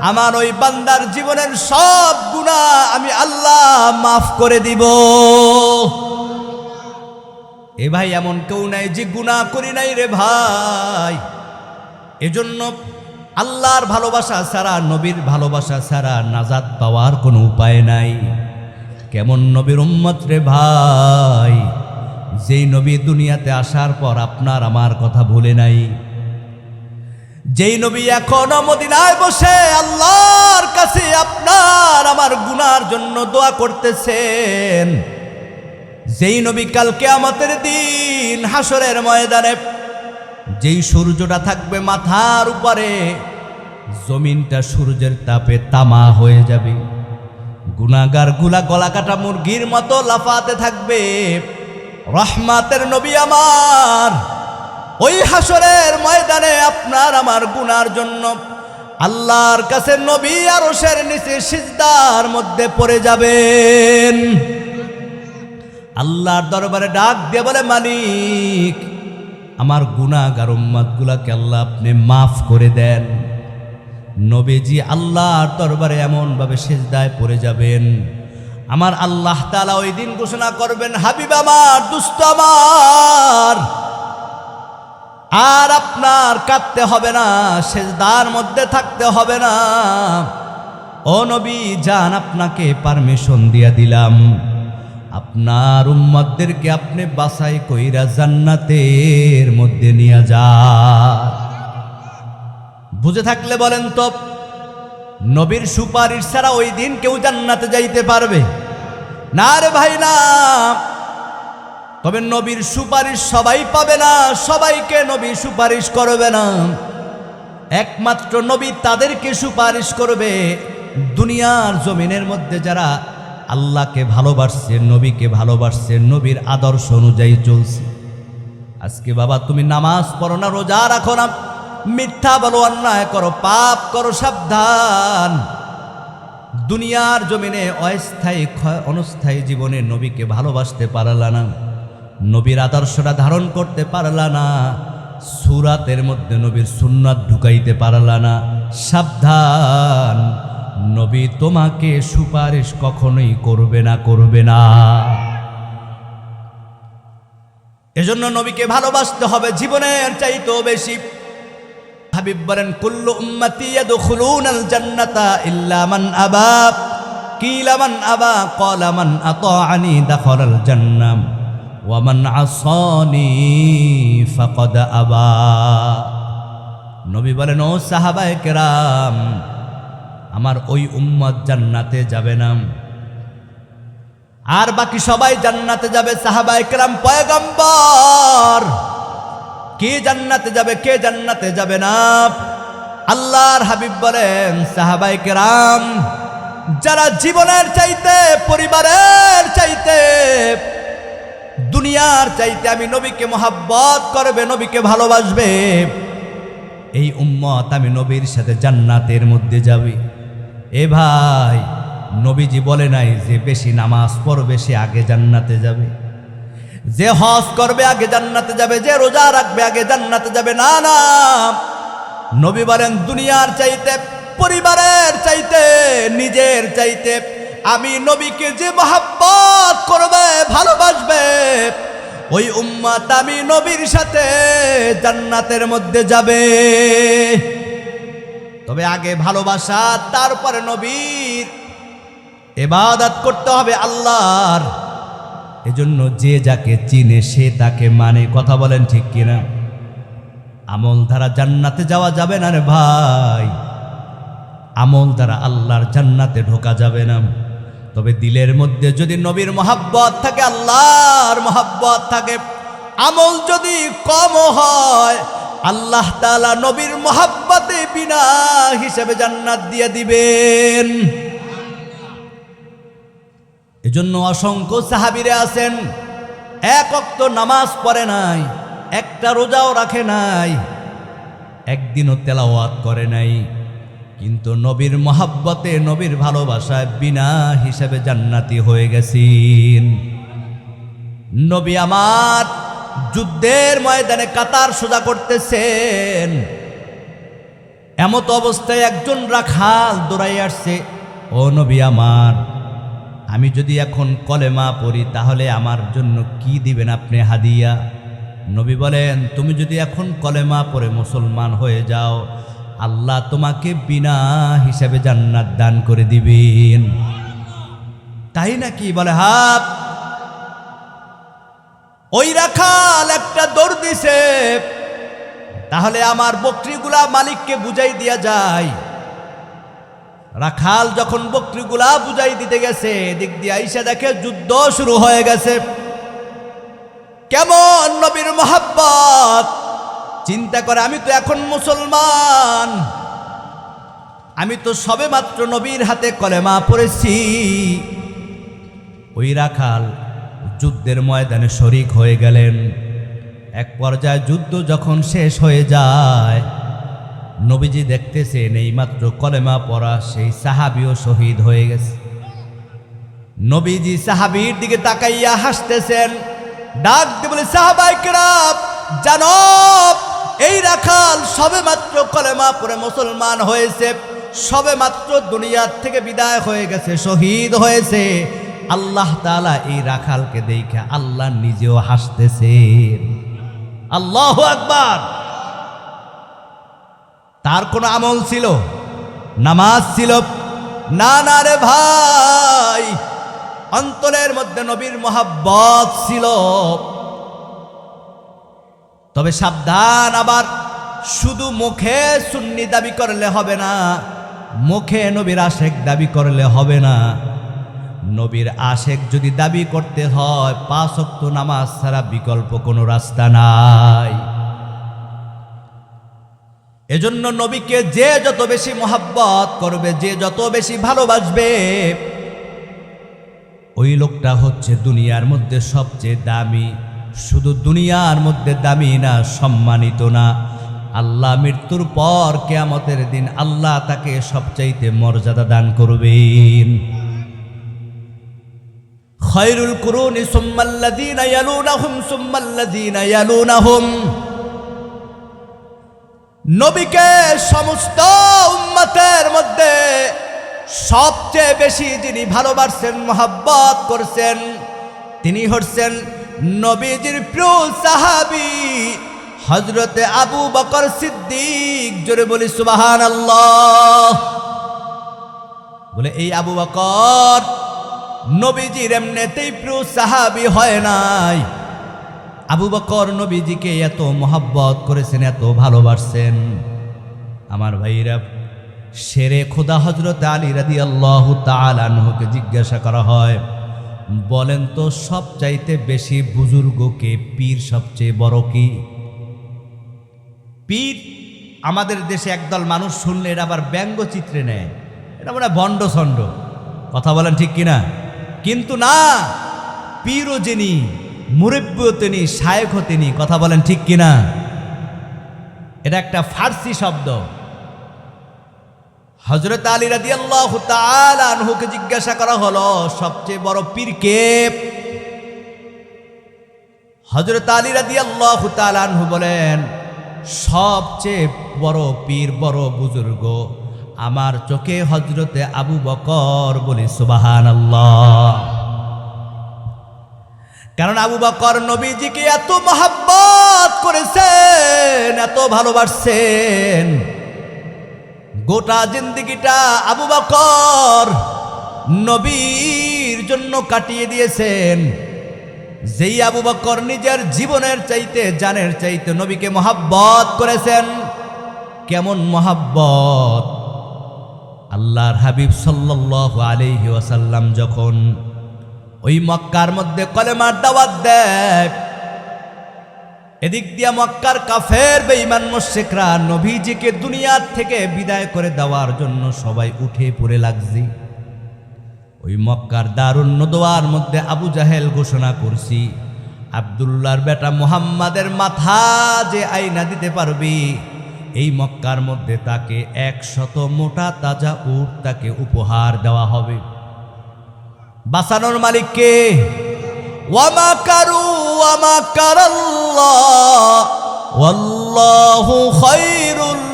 আমার ওই বান্দার জীবনের সব গুনাহ আমি আল্লাহ মাফ করে দিব। এ ভাই এমন কেউ নাই যে গুনাহ করি নাই রে ভাই। এজন্য আল্লাহর ভালোবাসা ছাড়া, নবীর ভালোবাসা ছাড়া নাজাত পাওয়ার কোনো উপায় নাই। কেমন নবীর উম্মত রে ভাই, যেই নবী দুনিয়াতে আসার পর আপনার আমার কথা ভুলে নাই, যেই নবী এখনো মদিনায় বসে আল্লাহর কাছে আপনার আমার গুনার জন্য দোয়া করতেছেন, যেই নবী কাল কিয়ামতের দিন হাসরের ময়দানে যেই সূর্যটা থাকবে মাথার উপরে, জমিনটা সূর্যের তাপে তামা হয়ে যাবে, গুনাহগার গুলা গলা কাটা মুরগির মতো লাফাতে থাকবে, রহমাতের নবী আমার ওই হাসরের ময়দানে আপনার আমার গুনার জন্য আল্লাহর কাছে নবী আরশের নিচে সিজদার মধ্যে পড়ে যাবেন। আল্লাহর দরবারে ডাক দিয়ে বলে, মালিক আমার গুনাহগার উম্মতগুলোকে আল্লাহ আপনি মাফ করে দেন। নবীজি আল্লাহর দরবারে এমনভাবে সিজদায় পড়ে যাবেন, আমার আল্লাহ তাআলা ওই দিন ঘোষণা করবেন, হাবিব আমার, দুস্ত আমার, আর আপনার কাঁদতে হবে না, সিজদার মধ্যে থাকতে হবে না। ও নবী যান, আপনাকে পারমিশন দিয়া দিলাম, আপনার উম্মতদেরকে আপনি বাছাই কইরা জান্নাতের মধ্যে নিয়ে যান। বুঝে থাকলে বলেন তো, নবীর সুপারিশ ছাড়া ওই দিন কেউ জান্নাতে যাইতে পারবে না রে ভাই না। তবে নবীর সুপারিশ সবাই পাবে না, সবাইকে নবী সুপারিশ করবে না। একমাত্র নবী তাদেরকে সুপারিশ করবে দুনিয়ার জমিনের মধ্যে যারা আল্লাহকে ভালোবাসছে, নবীকে ভালোবাসছে, নবীর আদর্শ অনুযায়ী চলছে। আজকে বাবা তুমি নামাজ পড়ো না, রোজা রাখো না, মিথ্যা বলো, অন্যায় করো, পাপ করো, সাবধান। দুনিয়ার জমিনে অস্থায়ী অনস্থায়ী জীবনে নবীকে ভালোবাসতে পারলা না, নবীর আদর্শটা ধারণ করতে পারলা না, সুরাতের মধ্যে নবীর সুন্নাত ঢুকাইতে পারলা না, সাবধান, নবী তোমাকে সুপারিশ কখনোই করবে না, করবে না। এজন্য নবীকে ভালোবাসতে হবে জীবনের চাইতেও বেশি। হাবিব বলেন, কুল্লু উম্মতি ইয়াদখুলুনাল জান্নাতা ইল্লা মান আবা, কিলা মান আবা, ক্বালা মান আতাআনি দাখালাল জান্নাহ ওয়া মান আসানি ফাকাদ আবা। নবী বলেন, ও সাহাবায়ে কেরাম, আমার ওই উম্মত জান্নাতে যাবে না, আর বাকি সবাই জান্নাতে যাবে। সাহাবায়ে কেরাম, পয়গম্বর, কে জান্নাতে যাবে, কে জান্নাতে যাবে না? আল্লাহর হাবিব বলেন, সাহাবায়ে কেরাম যারা জীবনের চাইতে, পরিবারের চাইতে, দুনিয়ার চাইতে আমি নবীকে মহব্বত করবে, নবীকে ভালোবাসবে, এই উম্মত আমি নবীর সাথে জান্নাতের মধ্যে যাবে। এ ভাই, নবীজি বলে নাই যে বেশি নামাজ পড়বে সে আগে জান্নাতে যাবে, যে হজ করবে আগে জান্নাতে যাবে, যে রোজা রাখবে আগে জান্নাতে যাবে, না না। নবী বলেন, দুনিয়ার চাইতে, পরিবারের চাইতে, নিজের চাইতে আমি নবীকে যে মহব্বত করবে, ভালোবাসবে, ওই উম্মত আমি নবীর সাথে জান্নাতের মধ্যে যাবে। তবে আগে ভালোবাসা, তারপরে নবীর ইবাদত করতে হবে আল্লাহর। এজন্য যে যাকে চিনে সে তাকে মানে। কথা বলেন ঠিক কিনা? আমল দ্বারা জান্নাতে যাওয়া যাবে না রে ভাই, আমল দ্বারা আল্লাহর জান্নাতে ঢোকা যাবে না। তবে দিলের মধ্যে যদি নবীর মহব্বত থাকে, আল্লাহর মহব্বত থাকে, আমল যদি কম হয়, আল্লাহ তাআলা নবীর মহব্বতে বিনা হিসেবে জান্নাত দিয়ে দিবেন। এজন্য অসংখ্য সাহাবীরা আছেন এক ওয়াক্ত নামাজ পড়ে নাই, একটা রোজাও রাখে নাই, একদিনও তেলাওয়াত করে নাই, কিন্তু নবীর মহাব্বতে নবীর ভালোবাসায় বিনা হিসাবে জান্নাতি হয়ে গেছেন। নবী আমার যুদ্ধের ময়দানে কাতার সোজা করতেছেন, এমত অবস্থায় একজন রাখাল দৌড়াই আসছে, ও নবী আমার, আমি যদি এখন কলেমা পড়ি তাহলে আমার জন্য কি দিবেন আপনি হাদিয়া? নবী বলেন, তুমি যদি এখন কলেমা পড়ে মুসলমান হয়ে যাও, আল্লাহ তোমাকে বিনা হিসাবে জান্নাত দান করে দিবেন। তাই নাকি? বলে হাত। ওই রাখাল একটা দৌড় দিছে, তাহলে আমার বকরিগুলা মালিককে বুঝাই দিয়া যায়। রাখাল যখন বকরিগুলা বুঝাই দিতে গেছে, দিক দিয়ে আইসা দেখে যুদ্ধ শুরু হয়ে গেছে। কেমন নবীর মহাব্বত! চিন্তা করে, আমি তো এখন মুসলমান, আমি তো সবে মাত্র নবীর হাতে কলেমা পড়েছি। ওই রাখাল যুদ্ধের ময়দানে শরিক হয়ে গেলেন। এক পর্যায়ে যুদ্ধ যখন শেষ হয়ে যায়, নবীজি দেখতেছেন এইমাত্র কলেমা পড়া সেই সাহাবীও শহীদ হয়ে গেছে। নবীজি সাহাবীর দিকে তাকাইয়া হাসতেছেন, ডাক দিয়ে বলে, সাহাবায়ে কেরাম, জানো এই রাখাল সবে মাত্র কলেমা পড়ে মুসলমান হয়েছে, সবে মাত্র দুনিয়ার থেকে বিদায় হয়ে গেছে, শহীদ হয়েছে। আল্লাহ তাআলা এই রাখালকে দেখে আল্লাহ নিজেও হাসতেছেন। আল্লাহু আকবার। তার কোনো আমল ছিল? নামাজ ছিল? না না রে ভাই, অন্তরের মধ্যে নবীর মহাব্বত ছিল। তবে সাবধান, আবার শুধু মুখে সুন্নি দাবি করলে হবে না, মুখে নবীর আশেক দাবি করলে হবে না। নবীর আশেক যদি দাবি করতে হয়, 5 ওয়াক্ত নামাজ ছাড়া বিকল্প কোনো রাস্তা নাই। এজন্য নবীকে যে যত বেশি মহাব্বত করবে, যে যত বেশি ভালোবাসবে, ওই লোকটা হচ্ছে দুনিয়ার মধ্যে সবচেয়ে দামি। শুধু দুনিয়ার মধ্যে দামি না, সম্মানিত না, আল্লাহ মৃত্যুর পর কিয়ামতের দিন আল্লাহ তাকে সবচাইতে মর্যাদা দান করবেন। খায়রুল কুরুনি সুম্মাল্লাযীনা ইয়ালুনাহুম সুম্মাল্লাযীনা ইয়ালুনাহুম। নবীকে সমস্ত উম্মতের মধ্যে সবচেয়ে বেশি যিনি ভালোবাসেন, মহাব্বত করছেন, তিনি হচ্ছেন নবীজির প্রিয় সাহাবী হযরতে আবু বকর সিদ্দিক। জোরে বলি সুবহানাল্লাহ। বলে এই আবু বকর নবীজির এমনিতেই প্রিয় সাহাবী হয় নাই, আবু বকর নবীজিকে এত মহাব্বত করেছেন, এত ভালোবাসছেন। আমার ভাইরা, শেরে খোদা হযরত আলী রাদিয়াল্লাহু তাআলা আনহুকে জিজ্ঞাসা করা হয়, বলেন তো সবচাইতে বেশি বুজুর্গকে, পীর সবচেয়ে বড় কি? পীর আমাদের দেশে একদল মানুষ শুনলে এটা আবার ব্যঙ্গচিত্রে নেয়, এটা মনে হয় ভণ্ড ছন্ড। কথা বলেন ঠিক কিনা? কিন্তু না, পীরও যিনি, মুরব্বিও তিনি, শায়েখও তিনি। কথা বলেন ঠিক কিনা? এটা একটা ফার্সি শব্দ। হযরত আলী রাদিয়াল্লাহু তাআলা আনহুকে জিজ্ঞাসা করা হলো, সবচেয়ে বড় পীর কে? হযরত আলী রাদিয়াল্লাহু তাআলা আনহু বলেন, সবচেয়ে বড় পীর, বড় বুজুর্গ আমার চোখে হযরতে আবু বকর। বলি সুবহানাল্লাহ। কারণ আবু বকর নবীজিকে এত মহাব্বত করেছেন, এত ভালোবাসছেন, গোটা জিন্দেগিটা আবু বকর নবীর জন্য কাটিয়ে দিয়েছেন। যেই আবু বকর নিজের জীবনের চাইতে, জানের চাইতে নবীকে মহাব্বত করেছেন। কেমন মহাব্বত! আল্লাহর হাবিব সাল্লাল্লাহু আলাইহি ওয়াসাল্লাম যখন ওই মক্কার মধ্যে কলেমার দাওয়াত দেয়, এদিক দিয়া মক্কার কাফের বেঈমান মুশরিকরা নবীজিকে দুনিয়ার থেকে বিদায় করে দেওয়ার জন্য সবাই উঠে পড়ে লাগছে। ওই মক্কার দারুন নদওয়ার মধ্যে আবু জাহেল ঘোষণা করছি, আব্দুল্লাহর বেটা মুহাম্মাদের মাথা যে আয়না দিতে পারবি, এই মক্কার মধ্যে তাকে 100 মোটা তাজা উট তাকে উপহার দেওয়া হবে। বাঁচানোর মালিক কে? ওয়ামা কারু ওয়ামা কারাল্লাহ ওয়াল্লাহু খায়রুল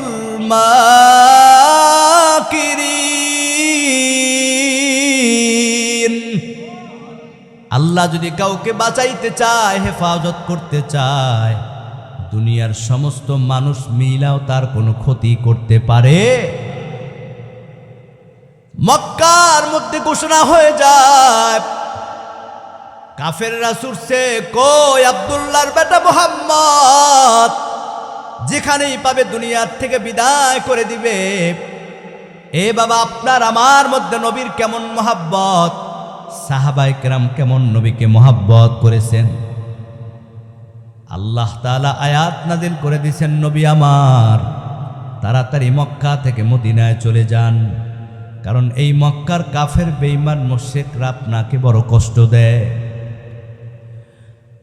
মাকিরিন। আল্লাহ যদি কাউকে বাঁচাইতে চায়, হেফাজত করতে চায়, দুনিয়ার সমস্ত মানুষ মিলাও তার কোনো ক্ষতি করতে পারে? মক্কার মধ্যে ঘোষণা হয়ে যায়, কাফেররা ছুটছে, কই আব্দুল্লাহর বেটা মুহাম্মদ, যেখানেই পাবে দুনিয়ার থেকে বিদায় করে দিবে। এ বাবা, আপনার আমার মধ্যে নবীর কেমন মহাব্বত, সাহাবায়ে কেরাম কেমন নবীকে মহাব্বত করেছেন। আল্লাহ তাআলা আয়াত নাযিল করে দিয়েছেন, নবী আমার তাড়াতাড়ি মক্কা থেকে মদিনায় চলে যান, কারণ এই মক্কার কাফের বেঈমান মুশরিকরা আপনাকে বড় কষ্ট দেয়।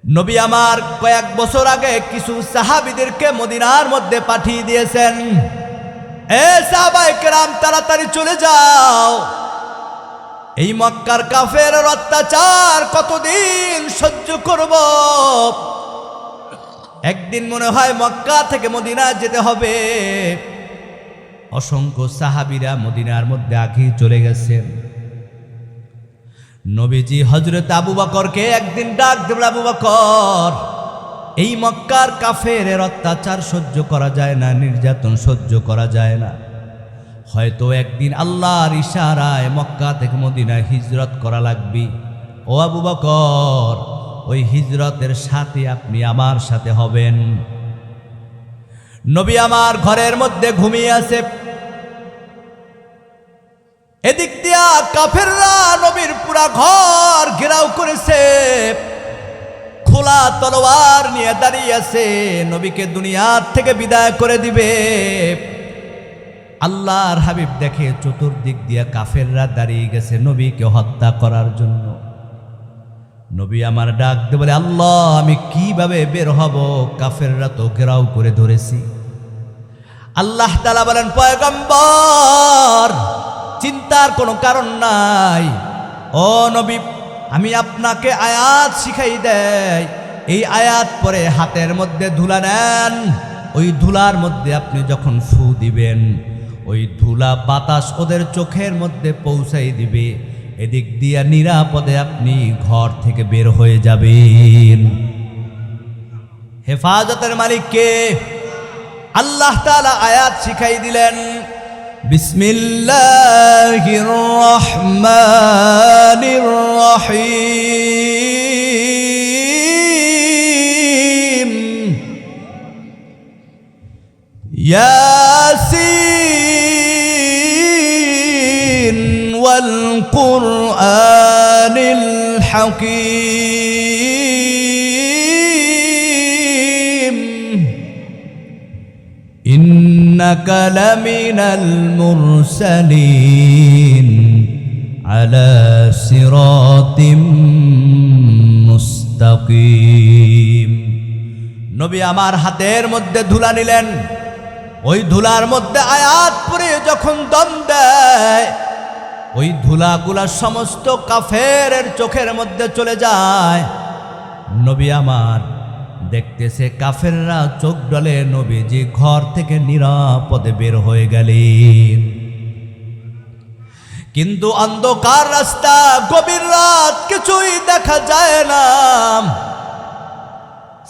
নবী আমার কয়েক বছর আগে কিছু সাহাবীদেরকে মদিনার মধ্যে পাঠিয়ে দিয়েছেন, এ সাহাবায়ে কেরাম তাড়াতাড়ি চলে যাও, এই মক্কার কাফেরের অত্যাচার কতদিন সহ্য করব? একদিন মনে হয় মক্কা থেকে মদিনা যেতে হবে। অসংখ্য সাহাবীরা মদিনার মধ্যে আগেই চলে গেছেন। নবীজি হযরত আবু বকরকে একদিন ডাক দিলেন, আবু বকর, এই মক্কার কাফেরের অত্যাচার সহ্য করা যায় না, নির্যাতন সহ্য করা যায় না, হয়তো একদিন আল্লাহর ইশারায় মক্কা থেকে মদিনায় হিজরত করা লাগবে। ও আবু বকর, ওই হিজরতের সাথে আপনি আমার সাথে হবেন। নবী আমার ঘরের মধ্যে ঘুমিয়ে আছে, এদিক দিয়া কাফেররা নবীর পুরা ঘর ঘেরাও করেছে, খোলা তলোয়ার নিয়ে দাঁড়িয়ে আছে, নবীকে দুনিয়ার থেকে বিদায় করে দিবে। আল্লাহর হাবিব দেখে চতুর্দিক দিয়া কাফেররা দাঁড়িয়ে গেছে নবীকে হত্যা করার জন্য। নবী আমার ডাক দিয়ে বলে, আল্লাহ, আমি কিভাবে বের হব? কাফেররা তো ঘেরাও করে ধরেছি। আল্লাহ তাআলা বলেন, পয়গম্বর, চিন্তার কোনো কারণ নাই। ও নবী, আমি আপনাকে আয়াত শিখাই দেই, এই আয়াত পরে হাতের মধ্যে ধুলা নেন, ওই ধুলার মধ্যে আপনি যখন ফু দিবেন, ওই ধুলা বাতাস ওদের চোখের মধ্যে পৌঁছাই দিবে, এদিক দিয়া নিরাপদে আপনি ঘর থেকে বের হয়ে যাবেন। হেফাজতের মালিক কে? আল্লাহ তাআলা আয়াত শিখাই দিলেন, বিসমিল্লাহির রহমানির রহিম, ইয়াসিন ওয়াল কুরআনিল হাকীম, ইন্নাকা লামিনাল মুরসালিন আলা সিরাতিম মুস্তাকিম। নবী আমার হাতের মধ্যে ধুলা নিলেন, ওই ধুলার মধ্যে আয়াত পড়ে যখন দম দেয়, ওই ধুলাগুলা সমস্ত কাফেরের চোখের মধ্যে চলে যায়। নবী আমার দেখতেছে কাফেররা চোখ ডলে, নবীজি ঘর থেকে নিরাপদে বের হয়ে গেলেন। কিন্তু অন্ধকার রাস্তা, গভীর রাত, কিছুই দেখা যায় না।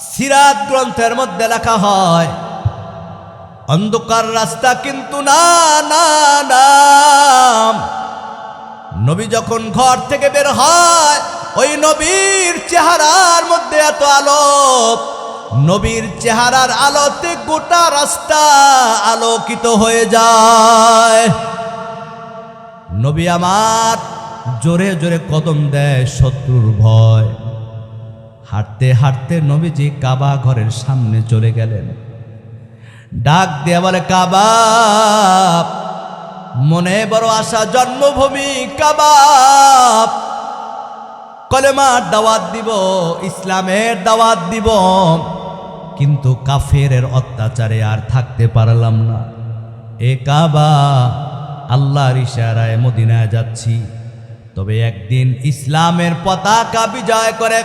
সিরাত গ্রন্থের মধ্যে লেখা হয়, অন্ধকার রাস্তা, কিন্তু না না না, নবী যখন ঘর থেকে বের হয়, ওই নবীর চেহারার মধ্যে এত আলো, নবীর চেহারার আলোতে গোটা রাস্তা আলোকিত হয়ে যায়। নবী আমার জোরে জোরে কদম দেয় শত্রুর ভয়। হাঁটতে হাঁটতে নবীজি কাবা ঘরের সামনে চলে গেলেন। ডাক দিয়ে বলে, কাবা, মনে বড় আশা, জন্মভূমি কাবা, কলেমার দাওয়াত দিব, ইসলামের দাওয়াত দিব, কিন্তু কাফেরের অত্যাচারে আর থাকতে পারলাম না। এ কাবা, আল্লাহর ইশারায় মদিনায় যাচ্ছি, তবে একদিন ইসলামের পতাকা বিজয় করে,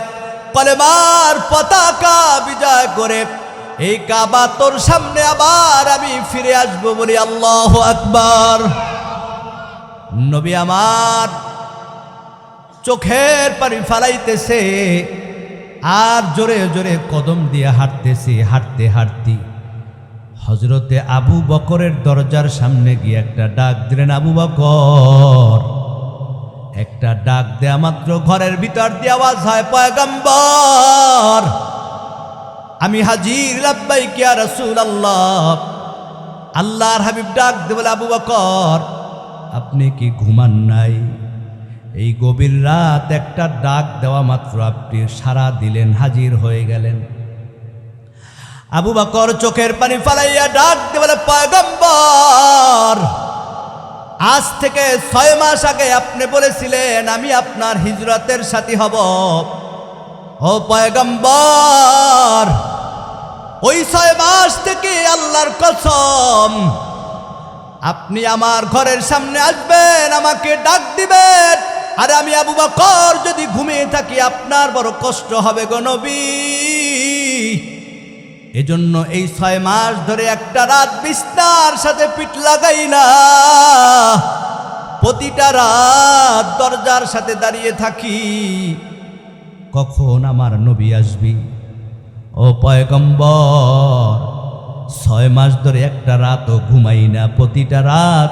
কলেমার পতাকা বিজয় করে এই কাবা তোর সামনে আবার আমি ফিরে আসবো বলি আল্লাহু আকবার। নবী আমার চোখের পানি ফালাইতেছে আর জোরে জোরে কদম দিয়ে হাঁটতেছে। হাঁটতে হাঁটতে হযরতে আবু বকরের দরজার সামনে গিয়ে একটা ডাক দিলেন, আবু বকর। একটা ডাক দেয়া মাত্র ঘরের ভিতর দিয়ে আওয়াজ হয়, পয়গম্বর আমি হাজির, লাব্বাইক ইয়া রাসূলুল্লাহ। আল্লাহর হাবিব ডাক দিয়ে বলে, আবু বকর আপনি কি ঘুমান নাই? এই গভীর রাত একটা ডাক দেওয়া মাত্র আপনি সাড়া দিলেন, হাজির হয়ে গেলেন। আবু বকর চোখের পানি ফালাইয়া ডাক দিয়ে বলে, পয়গম্বর আজ থেকে 6 মাস আগে আপনি বলেছিলেন আমি আপনার হিজরতের সাথী হব। ও পয়গম্বর ওই 6 মাস থেকে আল্লাহর কসম আপনি আমার ঘরের সামনে আসবেন, আমাকে ডাক দিবেন, আর আমি আবু বকর যদি ঘুমিয়ে থাকি আপনার বড় কষ্ট হবে গো নবী। এজন্য এই 6 মাস ধরে একটা রাত বিছনার সাথে পিঠ লাগাই না, প্রতিটা রাত দরজার সাথে দাঁড়িয়ে থাকি, কখন আমার নবী আসবি। ও পয়গম্বর 6 মাস ধরে একটা রাতও ঘুমাই না, প্রতিটা রাত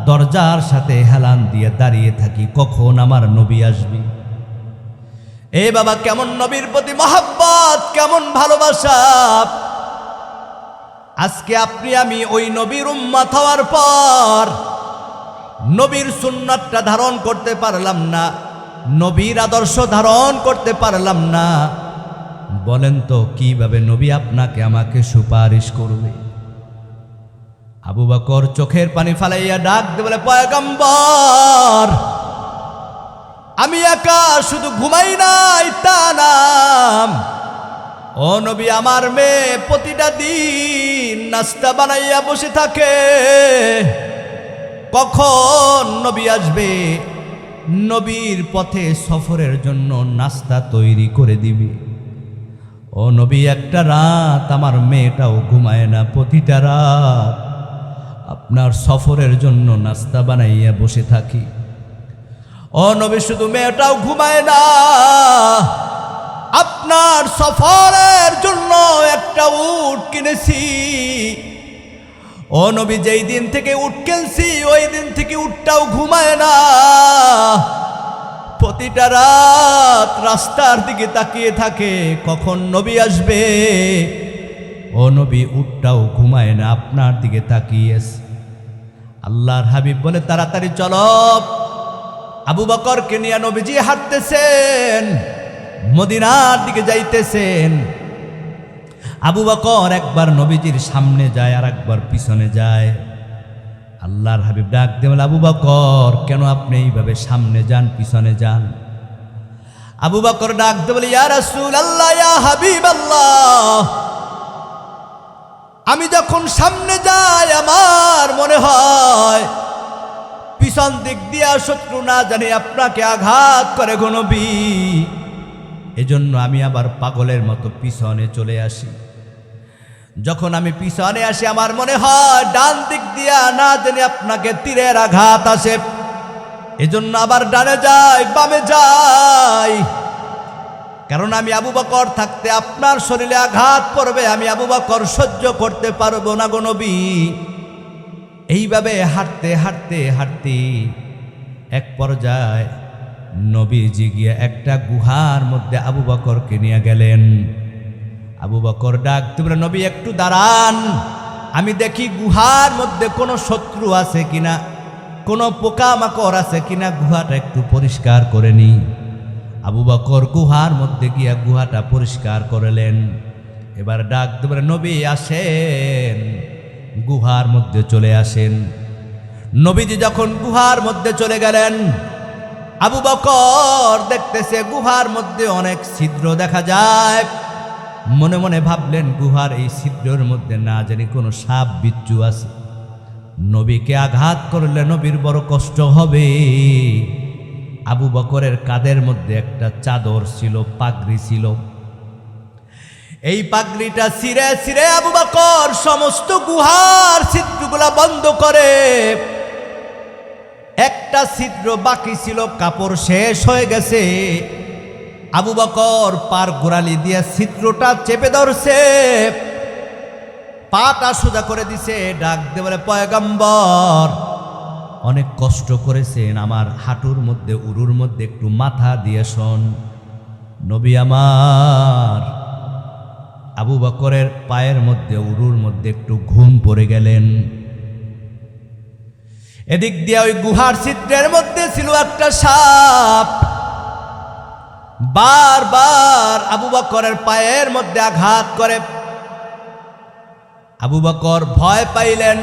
দরজার সাথে হেলান দিয়ে দাঁড়িয়ে থাকি, কখন আমার নবী আসবি। এ বাবা কেমন নবীর প্রতি মহব্বত, কেমন ভালোবাসা। আজকে আপনি আমি ওই নবীর উম্মত হওয়ার পর নবীর সুন্নাতটা ধারণ করতে পারলাম না, নবীর আদর্শ ধারণ করতে পারলাম না। বলেন তো কিভাবে নবী আপনাকে আমাকে সুপারিশ করবে? আবু বকর চোখের পানি ফালাইয়া ডাক দিয়ে বলে, পয়গম্বর আমি একা শুধু ঘুমাই নাই তা না, ও নবী আমার মেয়ে প্রতিটা দিন নাস্তা বানাইয়া বসে থাকে, কখন নবী আসবে, নবীর পথে সফরের জন্য নাস্তা তৈরি করে দিবি। ও নবী একটা রাত আমার মেয়েটাও ঘুমায় না, প্রতিটা রাত আপনার সফরের জন্য নাস্তা বানাইয়া বসে থাকি। ও নবী শুধু মেয়েটাও ঘুমায় না, আপনার সফরের জন্য একটা উট কিনেছি। ও নবী যেই দিন থেকে উট কিনছি ওই দিন থেকে উটটাও ঘুমায় না, প্রতিটা রাত রাস্তার দিকে তাকিয়ে থাকে, কখন নবী আসবে। ও নবী উটটাও ঘুমায় না, আপনার দিকে তাকিয়ে। আল্লাহর হাবিব বলে, তাড়াতাড়ি চলো। আবু বকরকে নিয়ে নবীজি হাঁটতেছেন, মদিনার দিকে যাইতেছেন। আবু বকর একবার নবীজির সামনে যায় আর একবার পিছনে যায়। আল্লাহর হাবিব ডাক দিয়ে বলে, আবু বকর কেন আপনি এইভাবে সামনে যান পিছনে যান? আবু বকর ডাক দিয়ে বলে, ইয়া রাসূলুল্লাহ, ইয়া হাবিবাল্লাহ, আমি যখন সামনে যাই আমার মনে হয় পিছন দিক দিয়া শত্রু না জানি আপনাকে আঘাত করে গো নবী, এজন্য আমি আবার পাগলের মতো পিছনে চলে আসি। যখন আমি পিছনে আসি আমার মনে হয় ডান দিক দিয়া না জানি আপনাকে তীরের আঘাত আসে, এজন্য আবার ডানে যাই বামে যাই, কারণ আমি আবু বকর থাকতে আপনার শরীরে আঘাত পড়বে, আমি আবু বকর সহ্য করতে পারবো না গো নবী। এইভাবে হাঁটতে হাঁটতে হাঁটতে এক পর্যায়ে নবীজি গিয়ে একটা গুহার মধ্যে আবু বকরকে নিয়ে গেলেন। আবু বকর ডাক দিয়ে নবী একটু দাঁড়ান, আমি দেখি গুহার মধ্যে কোনো শত্রু আছে কিনা, কোনো পোকামাকড় আছে কিনা, গুহাটা একটু পরিষ্কার করে নি। আবু বকর গুহার মধ্যে গিয়া গুহাটা পরিষ্কার করলেন। এবার ডাক দিয়ে নবী আসেন, গুহার মধ্যে চলে আসেন। নবীজি যখন গুহার মধ্যে চলে গেলেন, আবু বকর দেখতেছে গুহার মধ্যে অনেক ছিদ্র দেখা যায়। মনে মনে ভাবলেন গুহার এই ছিদ্রের মধ্যে না জানি কোনো সাপ বিচ্ছু আছে, নবীকে আঘাত করলে নবীর বড় কষ্ট হবে। আবু বকরের কাঁধের মধ্যে একটা চাদর ছিল, পাগড়ি ছিল। এই পাগড়িটা ছিঁড়ে ছিঁড়ে আবু বকর সমস্ত গুহার ছিদ্রগুলা বন্ধ করে। একটা ছিদ্র বাকি ছিল, কাপড় শেষ হয়ে গেছে। আবু বকর পার গোড়ালি দিয়ে ছিদ্রটা চেপে ধরছে, পাটা সোজা করে দিছে, ডাক দিয়ে বলে, পয়গম্বর অনেক কষ্ট করেছেন, আমার হাঁটুর মধ্যে উরুর মধ্যে একটু মাথা দিয়ে শোন। নবী আমার আবু বকরের পায়ের মধ্যে উরুর মধ্যে একটু ঘুম পড়ে গেলেন। এদিক দিয়ে ওই গুহার ছিদ্রের মধ্যে ছিল একটা সাপ, বারবার আবু বকরের পায়ের মধ্যে আঘাত করে। আবু বকর ভয় পাইলেন,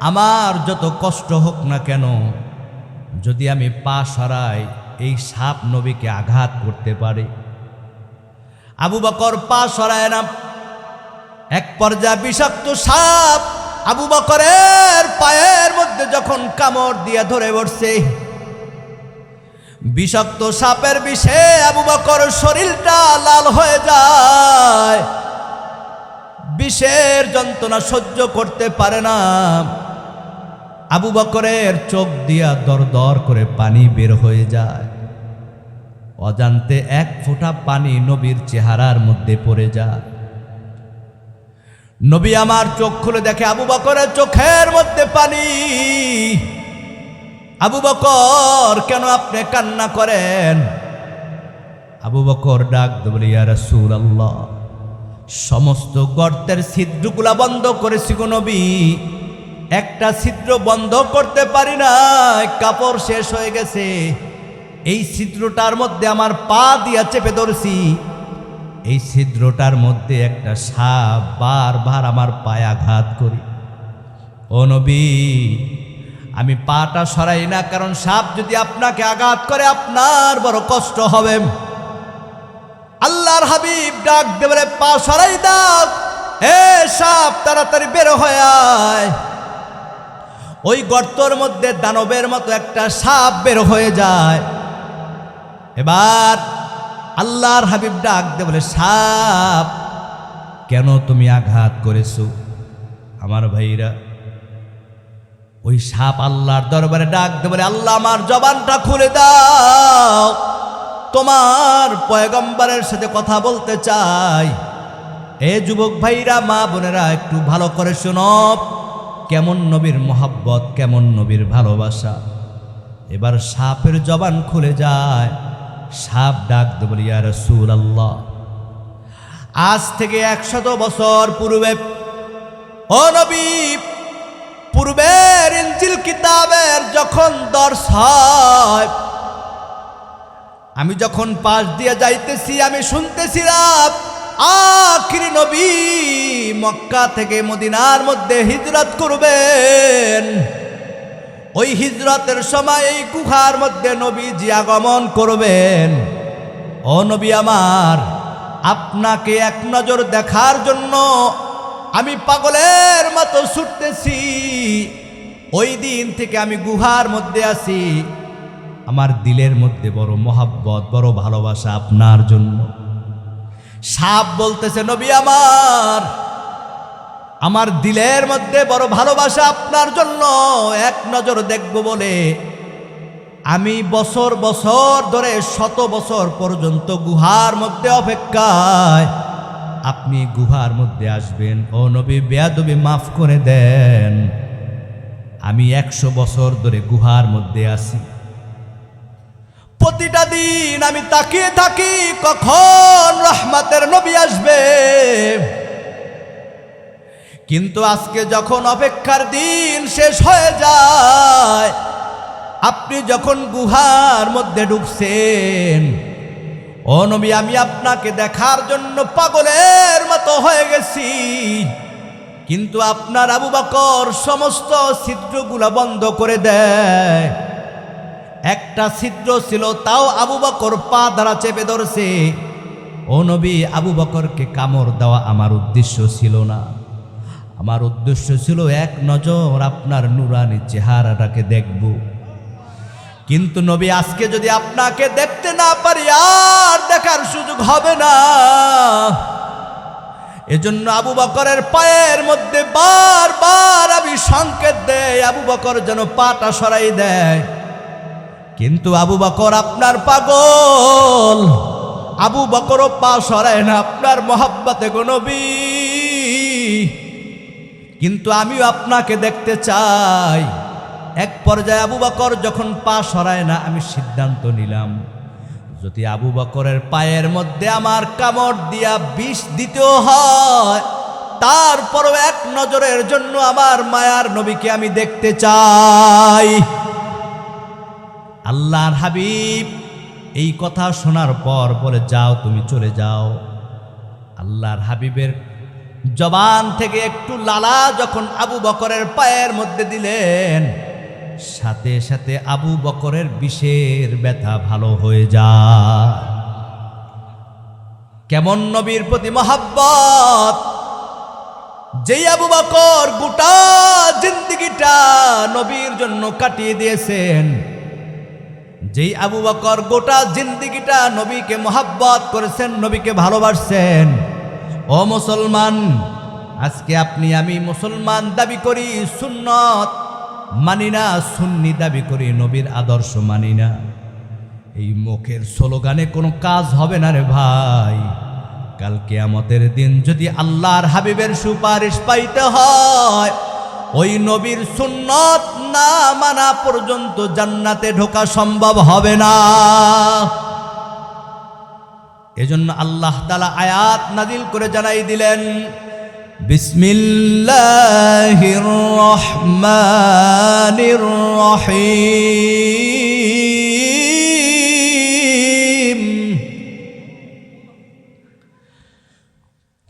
আমার যত কষ্ট হোক না কেন, যদি আমি পা সরাই এই সাপ নবীকে আঘাত করতে পারে। আবু বকর পা সরায় না। এক পর্যায়ে বিষাক্ত সাপ আবু বকরের পায়ের মধ্যে যখন কামড় দিয়ে ধরে বসছে, বিষাক্ত সাপের বিষে আবু বকর শরীরটা লাল হয়ে যায়। বিষের যন্ত্রণা সহ্য করতে পারে না। আবু বকরের চোখ দিয়া দর দর করে পানি বের হয়ে যায়। অজান্তে এক ফোঁটা পানি নবীর চেহারার মধ্যে পড়ে যায়। নবী আমার চোখ খুলে দেখে আবু বকরের চোখের মধ্যে পানি। আবু বকর, কেন আপনি কান্না করেন? আবু বকর ডাক দিয়ে বলে, ইয়া রাসূলুল্লাহ, সমস্ত গর্তের ছিদ্রগুলা বন্ধ করেছি গো নবী, একটা ছিদ্র বন্ধ করতে পারি না, কাপড় শেষ হয়ে গেছে। এই ছিদ্রটার মধ্যে আমার পা দিয়া চেপে ধরছি, এই ছিদ্রটার মধ্যে একটা সাপ বারবার আমার পায়ে আঘাত করি। ও নবী, আমি পাটা সরাই না, কারণ সাপ যদি আপনাকে আঘাত করে আপনার বড় কষ্ট হবে। আল্লাহর হাবিব ডাক দিয়ে বলে, পা সরাই দাও, হে সাপ তাড়াতাড়ি বের হয়ে আয়। ওই গর্তর মধ্যে দানবের মতো একটা সাপ বের হয়ে যায়। এবার আল্লাহর হাবিব ডাক দিয়ে বলে, সাপ কেন তুমি আঘাত করেছো? আমার ভাইরা, ওই সাপ আল্লাহর দরবারে ডাক দিয়ে বলে, আল্লাহ আমার জবানটা খুলে দাও, তোমার পয়গম্বরের সাথে কথা বলতে চাই। এ যুবক ভাইরা, মা বোনেরা, একটু ভালো করে শোনো, কেমন নবীর মোহাব্বত, কেমন নবীর ভালোবাসা। এবার সাপের জবান খুলে যায়। সাপ ডাক দিয়ে বলে, ইয়া রাসূলুল্লাহ, আজ থেকে 100 বছর পূর্বে, ও নবী, পূর্বের ইনজিল কিতাবের যখন দর্শ হয়, আমি যখন পাশ দিয়ে যাইতেছি, আমি শুনতেছিলাম আখির নবী মক্কা থেকে মদিনার মধ্যে হিজরত করবেন। ওই হিজরতের সময় এই গুহার মধ্যে নবীজি আগমন করবেন। ও নবী আমার, আপনাকে এক নজর দেখার জন্য আমি পাগলের মতো ছুটতেছি। ওই দিন থেকে আমি গুহার মধ্যে আছি। আমার দিলের মধ্যে বড় মোহাব্বত, বড় ভালোবাসা আপনার জন্য। সাপ বলতেছে, নবী আমার দিলের মধ্যে বড় ভালোবাসা আপনার জন্য, এক নজর দেখব বলে আমি বছর বছর ধরে 100 বছর পর্যন্ত গুহার মধ্যে অপেক্ষায়। আপনি গুহার মধ্যে আসবেন। ও নবী, বেয়াদবি মাফ করে দেন, আমি 100 বছর ধরে গুহার মধ্যে আছি। প্রতিটা দিন আমি তাকিয়ে থাকি কখন রহমতের নবী আসবে। কিন্তু আজকে যখন অপেক্ষার দিন শেষ হয়ে যায়, আপনি যখন গুহার মধ্যে ঢুকছেন, ও নবী, আমি আপনাকে দেখার জন্য পাগলের মতো হয়ে গেছি। কিন্তু আপনার আবু বকর সমস্ত ছিদ্রগুলা বন্ধ করে দেয়। একটা ছিদ্র ছিল, তাও আবু বকর পা দ্বারা চেপে ধরছে। ও নবী, আবু বকরকে কামড় দেওয়া আমার উদ্দেশ্য ছিল না। আমার উদ্দেশ্য ছিল এক নজর আপনার নুরানি চেহারাটাকে দেখব। কিন্তু নবী, আজকে যদি আপনাকে দেখতে না পারি আর দেখার সুযোগ হবে না। এজন্য আবু বকরের পায়ের মধ্যে বারবার আমি সংকেত দেই, আবু বকর যেন পাটা সরাই দেয়। কিন্তু আবু বকর আপনার পাগল, আবু বকরও পা সরায় না আপনার মহব্বতে গো নবী। কিন্তু আমিও আপনাকে দেখতে চাই। এক পর্যায়ে আবু বকর যখন পা সরায় না, আমি সিদ্ধান্ত নিলাম, যদি আবু বকরের পায়ের মধ্যে আমার কামড় দিয়া বিষ দিতেও হয়, তারপরও এক নজরের জন্য আমার মায়ার নবীকে আমি দেখতে চাই। আল্লাহর হাবিব এই কথা শোনার পর বলে, যাও তুমি চলে যাও। আল্লাহর হাবিবের জবান থেকে একটু লালা যখন আবু বকরের পায়ের মধ্যে দিলেন, সাথে সাথে আবু বকরের বিষের ব্যথা ভালো হয়ে যায়। কেমন নবীর প্রতি মহব্বত! যেই আবু বকর গোটা জিন্দেগিটা নবীর জন্য কাটিয়ে দিয়েছেন, যেই আবু বকর গোটা জিন্দেগিটা নবীকে মহব্বত করেছেন, নবীকে ভালোবাসছেন। ও মুসলমান, আজকে আপনি আমি মুসলমান দাবি করি, সুন্নত মানি না, সুন্নি দাবি করি, নবীর আদর্শ মানি না। এই মুখের স্লোগানে কোনো কাজ হবে না রে ভাই। কাল কিয়ামতের দিন যদি আল্লাহর হাবিবের সুপারিশ পাইতে হয়, ওই নবীর সুন্নত না মানা পর্যন্ত জান্নাতে ঢোকা সম্ভব হবে না। এজন্য আল্লাহ তাআলা আয়াত নাজিল করে জানাই দিলেন, বিসমিল্লাহির রহমানির রহিম।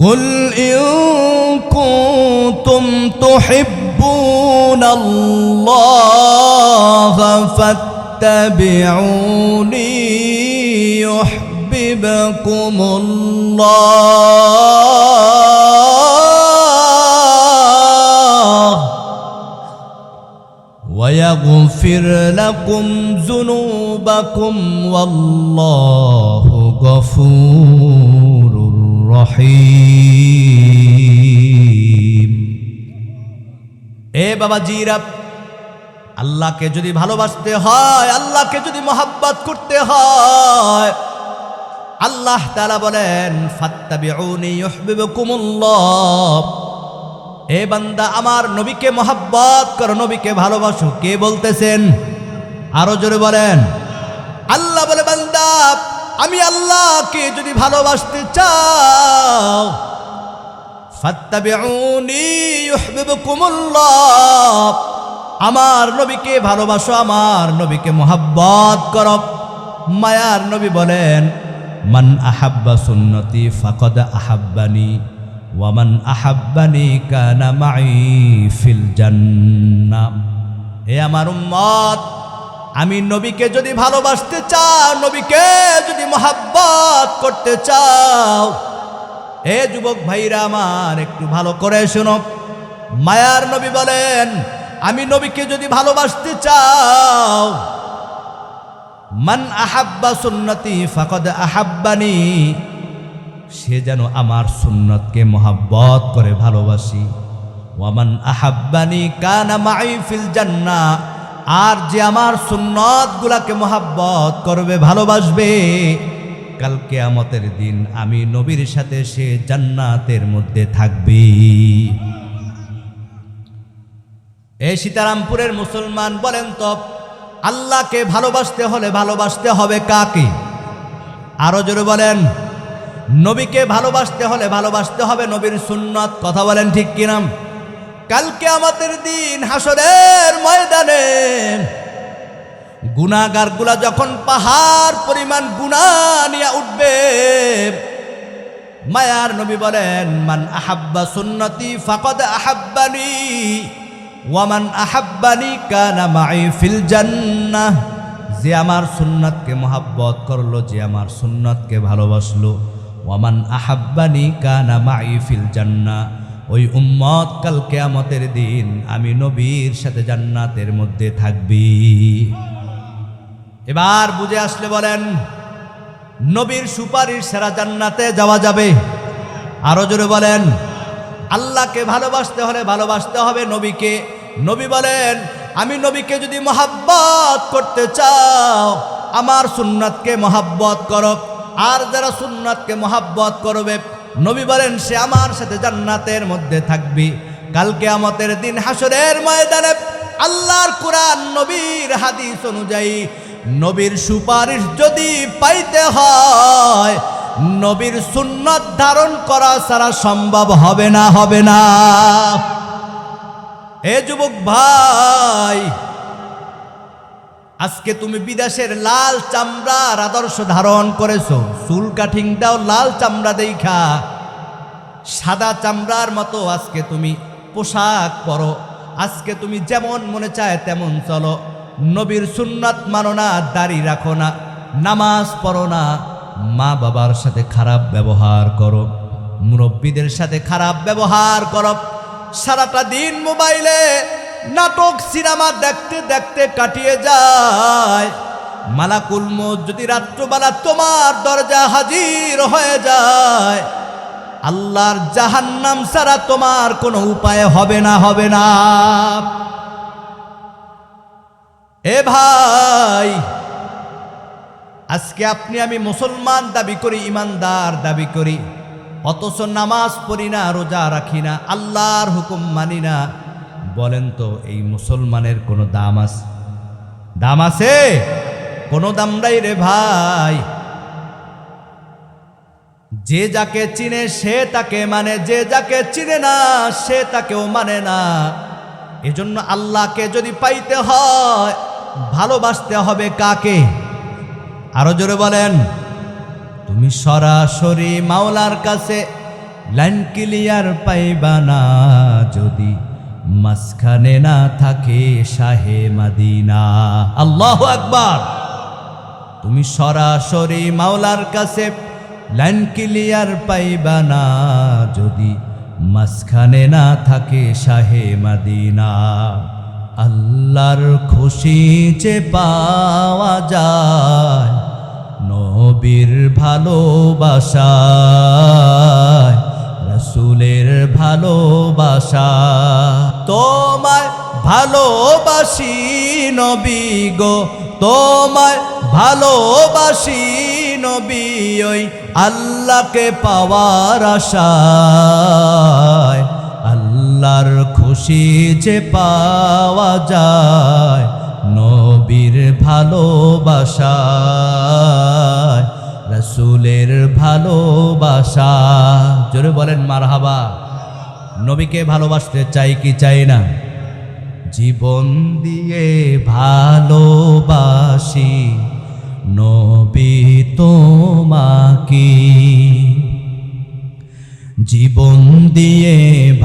কুল ইন কুনতুম তুহিব্বুনাল্লাহা ফাত্তাবিউনি ইউহিব্বুকুমুল্লাহ ওয়া ইয়াগফির লাকুম যুনুবাকুম ওয়াল্লাহু গফুরুর রহিম। এ বাবা জিরা, আল্লাহকে যদি ভালোবাসতে হয়, আল্লাহকে যদি মহব্বত করতে হয়, আল্লাহ তাআলা বলেন, ফাত্তাবিউনি ইউহিব্বুকুমুল্লাহ। এ বান্দা, আমার নবীকে মহব্বত করো, নবীকে ভালোবাসো। কে বলতেছেন? আরো জোরে বলেন। আল্লাহ বলে, বান্দা, আমি আল্লাহকে যদি ভালোবাসতে চাও, ফাত্তাবিউনি ইউহিব্বুকুমুল্লাহ, আমার নবীকে ভালোবাসো, আমার নবীকে মহব্বত করো। মায়ার নবী বলেন, মান আহাব্বা সুন্নতি ফাকাদ আহাব্বানি ওয়া মান আহাব্বানি কানা মাই ফিল জান্নাহ। হে আমার উম্মত, আমি নবীকে যদি ভালোবাসতে চাও, নবীকে যদি মহব্বত করতে চাও, এ যুবক ভাইরা আমার একটু ভালো করে শোনো। মায়ার নবী বলেন, আমি নবীকে যদি ভালোবাসতে চাও, মান আহাব্বা সুন্নতি ফাকাদ আহাব্বানি, সে যেন আমার সুন্নতকে মহব্বত করে ভালোবাসি। ওয়া মান আহাব্বানি কানা মাই ফিল জান্নাহ, আর যে আমার সুন্নতগুলাকে মহব্বত করবে, ভালোবাসবে, কাল কিয়ামতের দিন আমি নবীর সাথে সে জান্নাতের মধ্যে থাকবে। এই সীতারামপুরের মুসলমান বলেন তো, আল্লাহকে ভালোবাসতে হলে ভালোবাসতে হবে কাকে? আরো জোরে বলেন। নবীকে ভালোবাসতে হলে ভালোবাসতে হবে নবীর সুন্নত। কথা বলেন ঠিক কিনা? কাল কিয়ামতের দিন হাসরের ময়দানে গুনাহগারগুলা যখন পাহাড় পরিমাণ গুনাহ নিয়ে উঠবে, মায়ার নবী বলেন, মান আহাব্বা সুন্নতি ফাকাদ আহাব্বানি ওয়া মান আহাব্বানি কানা মাই ফিল জান্নাহ। যে আমার সুন্নাতকে মহাব্বত করলো, যে আমার সুন্নাতকে ভালোবাসলো, ওয়ামান আহাব্বানি কানা মাই ফিল জান্নাহ, ওই উম্মত কাল কিয়ামতের দিন আমি নবীর সাথে জান্নাতের মধ্যে থাকবি। এবার বুঝে আসলে বলেন, নবীর সুপারিশ ছাড়া জান্নাতে যাওয়া যাবে? আরো জোরে বলেন। আল্লাহকে ভালোবাসতে হলে ভালোবাসতে হবে নবীকে। নবী বলেন, আমি নবীকে যদি মহাব্বত করতে চাও, আমার সুন্নাতকে মহাব্বত করো। আর যারা সুন্নাতকে মহাব্বত করবে, নবী বলেন, সে আমার সাথে জান্নাতের মধ্যে থাকবি। কাল কিয়ামতের দিন হাসরের ময়দানে আল্লাহর কোরআন নবীর হাদিস অনুযায়ী নবীর সুপারিশ যদি পাইতে হয়, নবীর সুন্নাত ধারণ করা ছাড়া সম্ভব হবে না, হবে না। এ যুবক ভাই, আজকে তুমি বিদেশের লাল চামড়ার আদর্শ ধারণ করেছো, চুল কাটিংটাও লাল চামড়া দেখা সাদা চামড়ার মতো আজকে তুমি পোশাক পরো, আজকে তুমি যেমন মনে চায় তেমন চলো। নবীর সুন্নাত মানো না, দাড়ি রাখো না, নামাজ পড়ো না, মা বাবার সাথে খারাপ ব্যবহার করো, মুরব্বীদের সাথে খারাপ ব্যবহার করো, সারাটা দিন মোবাইলে নাটক সিনেমা দেখতে দেখতে কাটিয়ে যায়। মালাকুল মউত যদি রাত্রবেলা তোমার দরজা হাজির হয়ে যায়, আল্লাহর জাহান্নাম ছাড়া তোমার কোনো উপায় হবে না, হবে না। এ ভাই, আজকে আপনি আমি মুসলমান দাবি করি, ইমানদার দাবি করি, অথচ নামাজ পড়ি না, রোজা রাখি না, আল্লাহর হুকুম মানি না। বলেন তো, এই মুসলমানের কোনো দাম আছে? দাম আছে? কোনো দাম নাই রে ভাই। যে যাকে চিনে সে তাকে মানে, যে যাকে চিনে না সে তাকেও মানে না। এজন্য আল্লাহকে যদি পাইতে হয়, ভালোবাসতে হবে কাকে? আরো জোরে বলেন। তুমি সরাসরি মাওলার কাছে লাইন ক্লিয়ার পাইবা না, যদি মাঝখানে না থাকে শাহে মদিনা। আল্লাহু আকবার। তুমি সরাসরি মাওলার কাছে লাইন ক্লিয়ার পাইবা না, যদি মাঝখানে না থাকে শাহে মদিনা। আল্লাহর খুশি যে পাওয়া যায় নবীর ভালোবাসায়, রাসূলের ভালোবাসা। তোমায় ভালোবাসি নবী গো, তোমায় ভালোবাসি নবী, ওই আল্লাহকে পাওয়ার আশায়। আল্লাহর খুশি যে পাওয়া যায় নবীর ভালোবাসায়, রাসূলের ভালোবাসা। জোরে বলেন মারহাবা। নবীকে ভালোবাসতে চাই কি চাই না? জীবন দিয়ে ভালোবাসি নবী তোমাকে, জীবন দিয়ে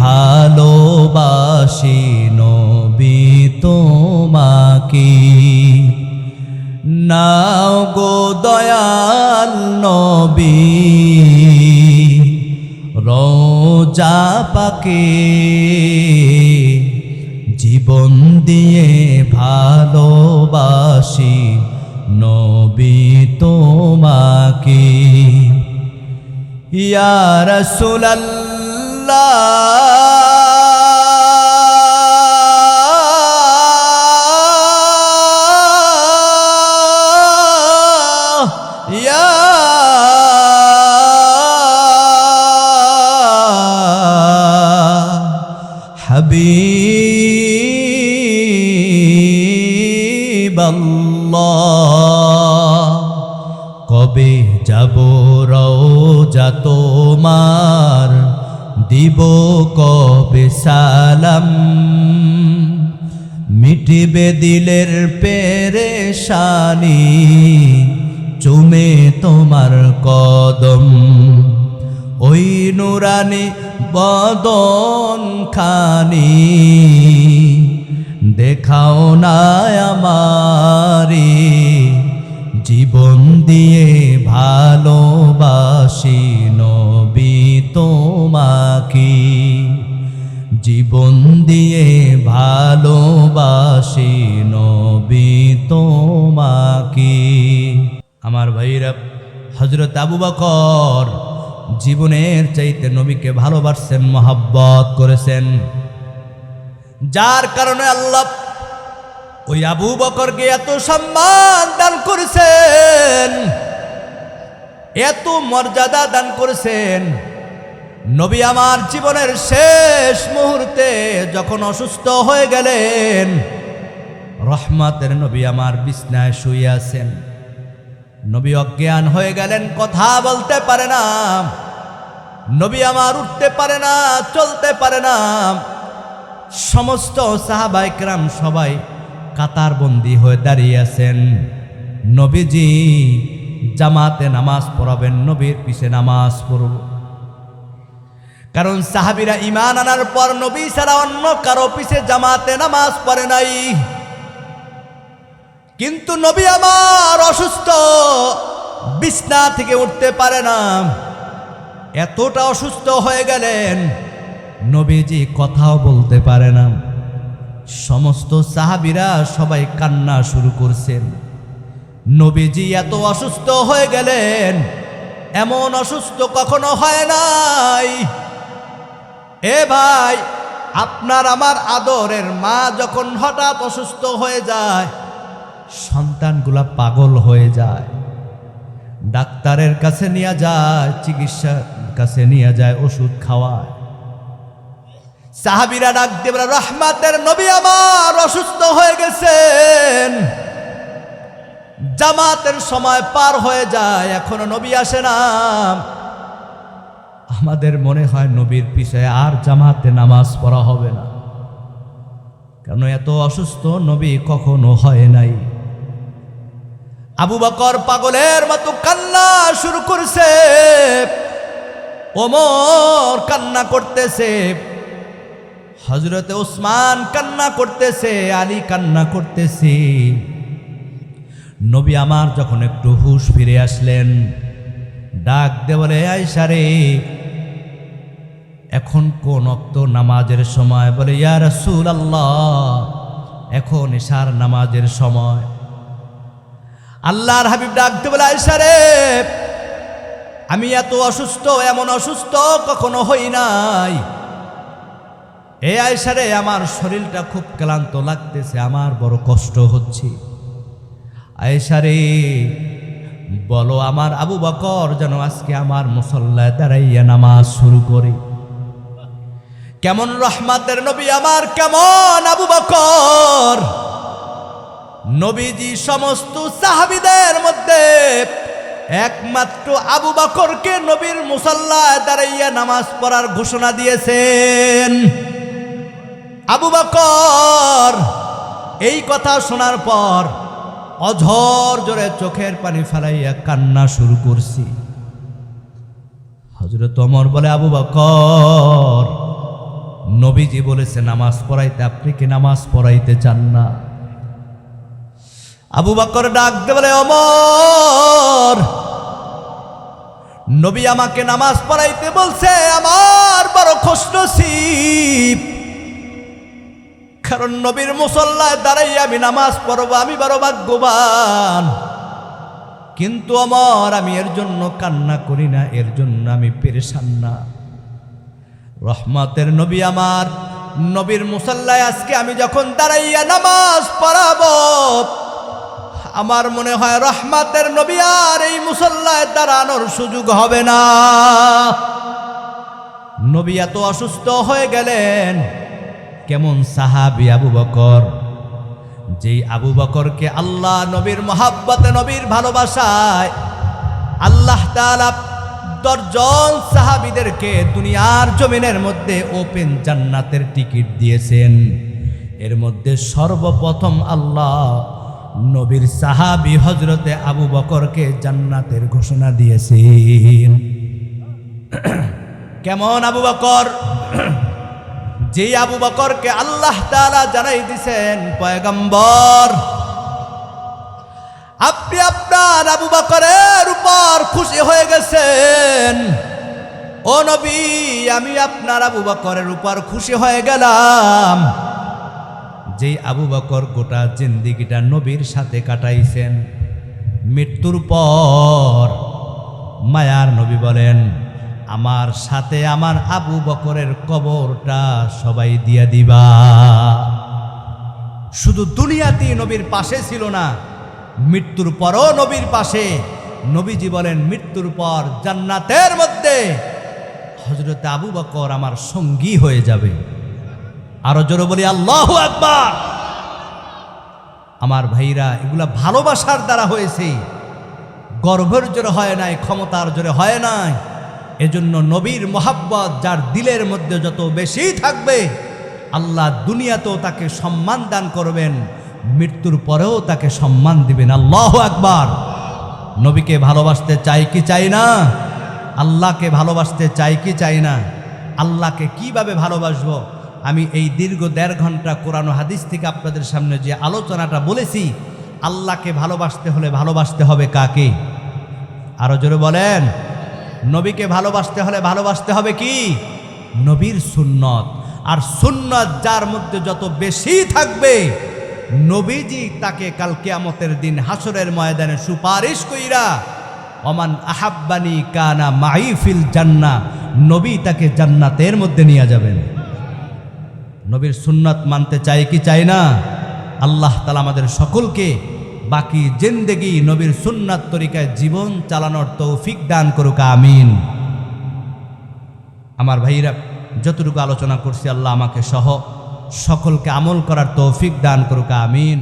ভালোবাসি নবী তোমাকে। নাও গো দয়াল নবী রোজা পাকে, জীবন দিয়ে ভালোবাসি নবী তোমাকে। ইয়া রাসূলুল্লাহ ইয়া হাবিবাল্লাহ, কবে যাব রওজা তোমার, দিব কবে সালাম, মিটিবে দিলের পেরেশানি, চুমে তোমার কদম। ওই নুরানি বদন খানি দেখাও না আমারি, দিয়ে ভালোবাসি নবী তোমাকে, জীবন দিয়ে ভালোবাসি নবী তোমাকে। আমার ভাইরা, হযরত আবু বকর জীবনের চাইতে নবীকে ভালোবাসছেন, মহব্বত করেছেন, যার কারণে আল্লাহ ওই আবু বকরকে এত সম্মান দান করেছেন, এত মর্যাদা দান করেছেন। নবী আমার জীবনের শেষ মুহূর্তে যখন অসুস্থ হয়ে গেলেন, রহমতের নবী আমার বিছনায় শুয়ে আছেন। নবী অজ্ঞান হয়ে গেলেন, কথা বলতে পারে না, নবী আমার উঠতে পারে না, চলতে পারে না। সমস্ত সাহাবায়ে কেরাম সবাই কাতারবন্দি হয়ে দাঁড়িয়ে আছেন। নবীজি জামাতে নামাজ পড়াবেন, নবীর পিছে নামাজ পড়ব। কারণ সাহাবীরা ঈমান আনার পর নবী ছাড়া অন্য কারো পিছে জামাতে নামাজ পড়ে নাই। কিন্তু নবী আমার অসুস্থ, বিছনা থেকে উঠতে পারে না, এতটা অসুস্থ হয়ে গেলেন নবীজি কথাও বলতে পারে না। সমস্ত সাহাবীরা সবাই কান্না শুরু করছেন। নবীজি এত অসুস্থ হয়ে গেলেন, এমন অসুস্থ কখনো হয় নাই। এ ভাই, আপনার আমার আদরের মা যখন হঠাৎ অসুস্থ হয়ে যায়, সন্তানগুলা পাগল হয়ে যায়, ডাক্তারের কাছে নিয়ে যায়, চিকিৎসার কাছে নিয়ে যায়, ওষুধ খাওয়ায়। সাহাবীরা ডাক দিয়ে বলে, রহমতের নবী আমার অসুস্থ হয়ে গেছেন, জামাতের সময় পার হয়ে যায়, এখনো নবী আসে না। আমাদের মনে হয় নবীর পিছে আর জামাতে নামাজ পড়া হবে না, কারণ এত অসুস্থ নবী কখনো হয় নাই। আবু বকর পাগলের মতো কান্না শুরু করছে, ওমর কান্না করতেছে, হযরতে উসমান কান্না করতেছে, আলী কান্না করতেছে। নবী আমার যখন একটু হুঁশ ফিরে আসলেন, ডাক দিয়ে বলে, আয়েশা রে, এখন কোন ওয়াক্ত নামাজের সময়? বলে, ইয়া রাসূলুল্লাহ, এখন ইশার নামাজের সময়। আল্লাহর হাবিব ডাক দিয়ে বলে, আয়েশা রে, আমি এত অসুস্থ, এমন অসুস্থ কখনো হই নাই। এ আয়েশা রে, আমার শরীরটা খুব ক্লান্ত লাগতেছে, আমার বড় কষ্ট হচ্ছে। আয়েশা রে, বলো আমার আবু বকর যেন আজকে আমার মুসল্লায় দাঁড়াইয়া নামাজ শুরু করে। কেমন রহমতের নবী আমার, কেমন আবু বকর! নবীজি সমস্ত সাহাবীদের মধ্যে একমাত্র আবু বকরকে নবীর মুসল্লায় দাঁড়াইয়া নামাজ পড়ার ঘোষণা দিয়েছেন। আবু বকর এই কথা শোনার পর অঝর জোরে চোখের পানি ফেলাইয়া কান্না শুরু করছি। হযরত ওমর বলে, আবু বকর, নবীজি বলেছে নামাজ পড়াইতে, আপনি কি নামাজ পড়াইতে চান না? আবু বকর ডাক দিয়ে বলে, ওমর, নবী আমাকে নামাজ পড়াইতে বলছে, আমার বড় খুশনসিব, কারণ নবীর মুসল্লায় দাঁড়াইয়া আমি নামাজ পড়ব, আমি বড় ভাগ্যবান। কিন্তু ওমর, আমি এর জন্য কান্না করি না, এর জন্য আমি পেরেশান না। রহমতের নবী আমার, নবীর মুসল্লায় আজকে আমি যখন দাঁড়াইয়া নামাজ পড়াবো, আমার মনে হয় রহমতের নবী আর এই মুসল্লায় দাঁড়ানোর সুযোগ হবে না। নবী এত অসুস্থ হয়ে গেলেন। কেমন সাহাবী আবু বকর, যেই আবু বকরকে আল্লাহ নবীর মহাব্বতে, নবীর ভালোবাসায় আল্লাহ তাআলা 10 জন সাহাবীদেরকে দুনিয়ার জমিনের মধ্যে ওপেন জান্নাতের টিকিট দিয়েছেন। এর মধ্যে সর্বপ্রথম আল্লাহ নবীর সাহাবী হযরতে আবু বকরকে জান্নাতের ঘোষণা দিয়েছেন। কেমন আবু বকর, যেই আবু বকরকে আল্লাহ তাআলা জানাই দিয়েছেন, পয়গম্বর, আপনি আপনার আবু বকরের খুশি হয়ে গেছেন। ও নবী, আমি আপনার আবু বকরের উপর খুশি হয়ে গেলাম, যে আবু বকর গোটা জিন্দিগিটা নবীর সাথে কাটাইছেন। মৃত্যুর পর মায়ার নবী বলেন, আমার সাথে আমার আবু বকরের কবরটা সবাই দিয়া দিবা। শুধু দুনিয়াতেই নবীর পাশে ছিল না, মৃত্যুর পরও নবীর পাশে। নবীজি বলেন, মৃত্যুর পর জান্নাতের মধ্যে হযরত আবু বকর আমার সঙ্গী হয়ে যাবে। আরো জোরে বলি আল্লাহু আকবার। আমার ভাইরা, এগুলা ভালোবাসার দ্বারা হয়েছে, গর্বের জোরে হয় নাই, ক্ষমতার জোরে হয় নাই। এজন্য নবীর মোহাব্বত যার দিলের মধ্যে যত বেশি থাকবে, আল্লাহ দুনিয়াতেও তাকে সম্মান দান করবেন, মৃত্যুর পরেও তাকে সম্মান দিবেন। আল্লাহু আকবার। নবীকে ভালোবাসতে চাই কি চাই না? আল্লাহকে ভালোবাসতে চাই কি চাই না? আল্লাহকে কিভাবে ভালোবাসবো? আমি এই দীর্ঘ 1.5 ঘন্টা কোরআন ও হাদিস থেকে আপনাদের সামনে যে আলোচনাটা বলেছি, আল্লাহকে ভালোবাসতে হলে ভালোবাসতে হবে কাকে? আরো জোরে বলেন। নবীকে ভালোবাসতে হলে ভালোবাসতে হবে কি? নবীর সুন্নত। আর সুন্নত যার মধ্যে যত বেশি থাকবে, নবীজি তাকে কাল কিয়ামতের দিন হাসরের ময়দানে সুপারিশ কইরা ওমান আহাব্বানি কানা মাই ফিল জান্নাহ, নবী তাকে জান্নাতের মধ্যে নিয়ে যাবেন। নবীর সুন্নত মানতে চাই কি চাই না? আল্লাহ তাআলা আমাদের সকলকে বাকি জিন্দেগি নবীর সুন্নাত তরিকায় জীবন চালানোর তৌফিক দান করুক, আমিন। আমার ভাইরা, যতটুকু আলোচনা করছি, আল্লাহ আমাকে সহ সকলকে আমল করার তৌফিক দান করুক, আমিন।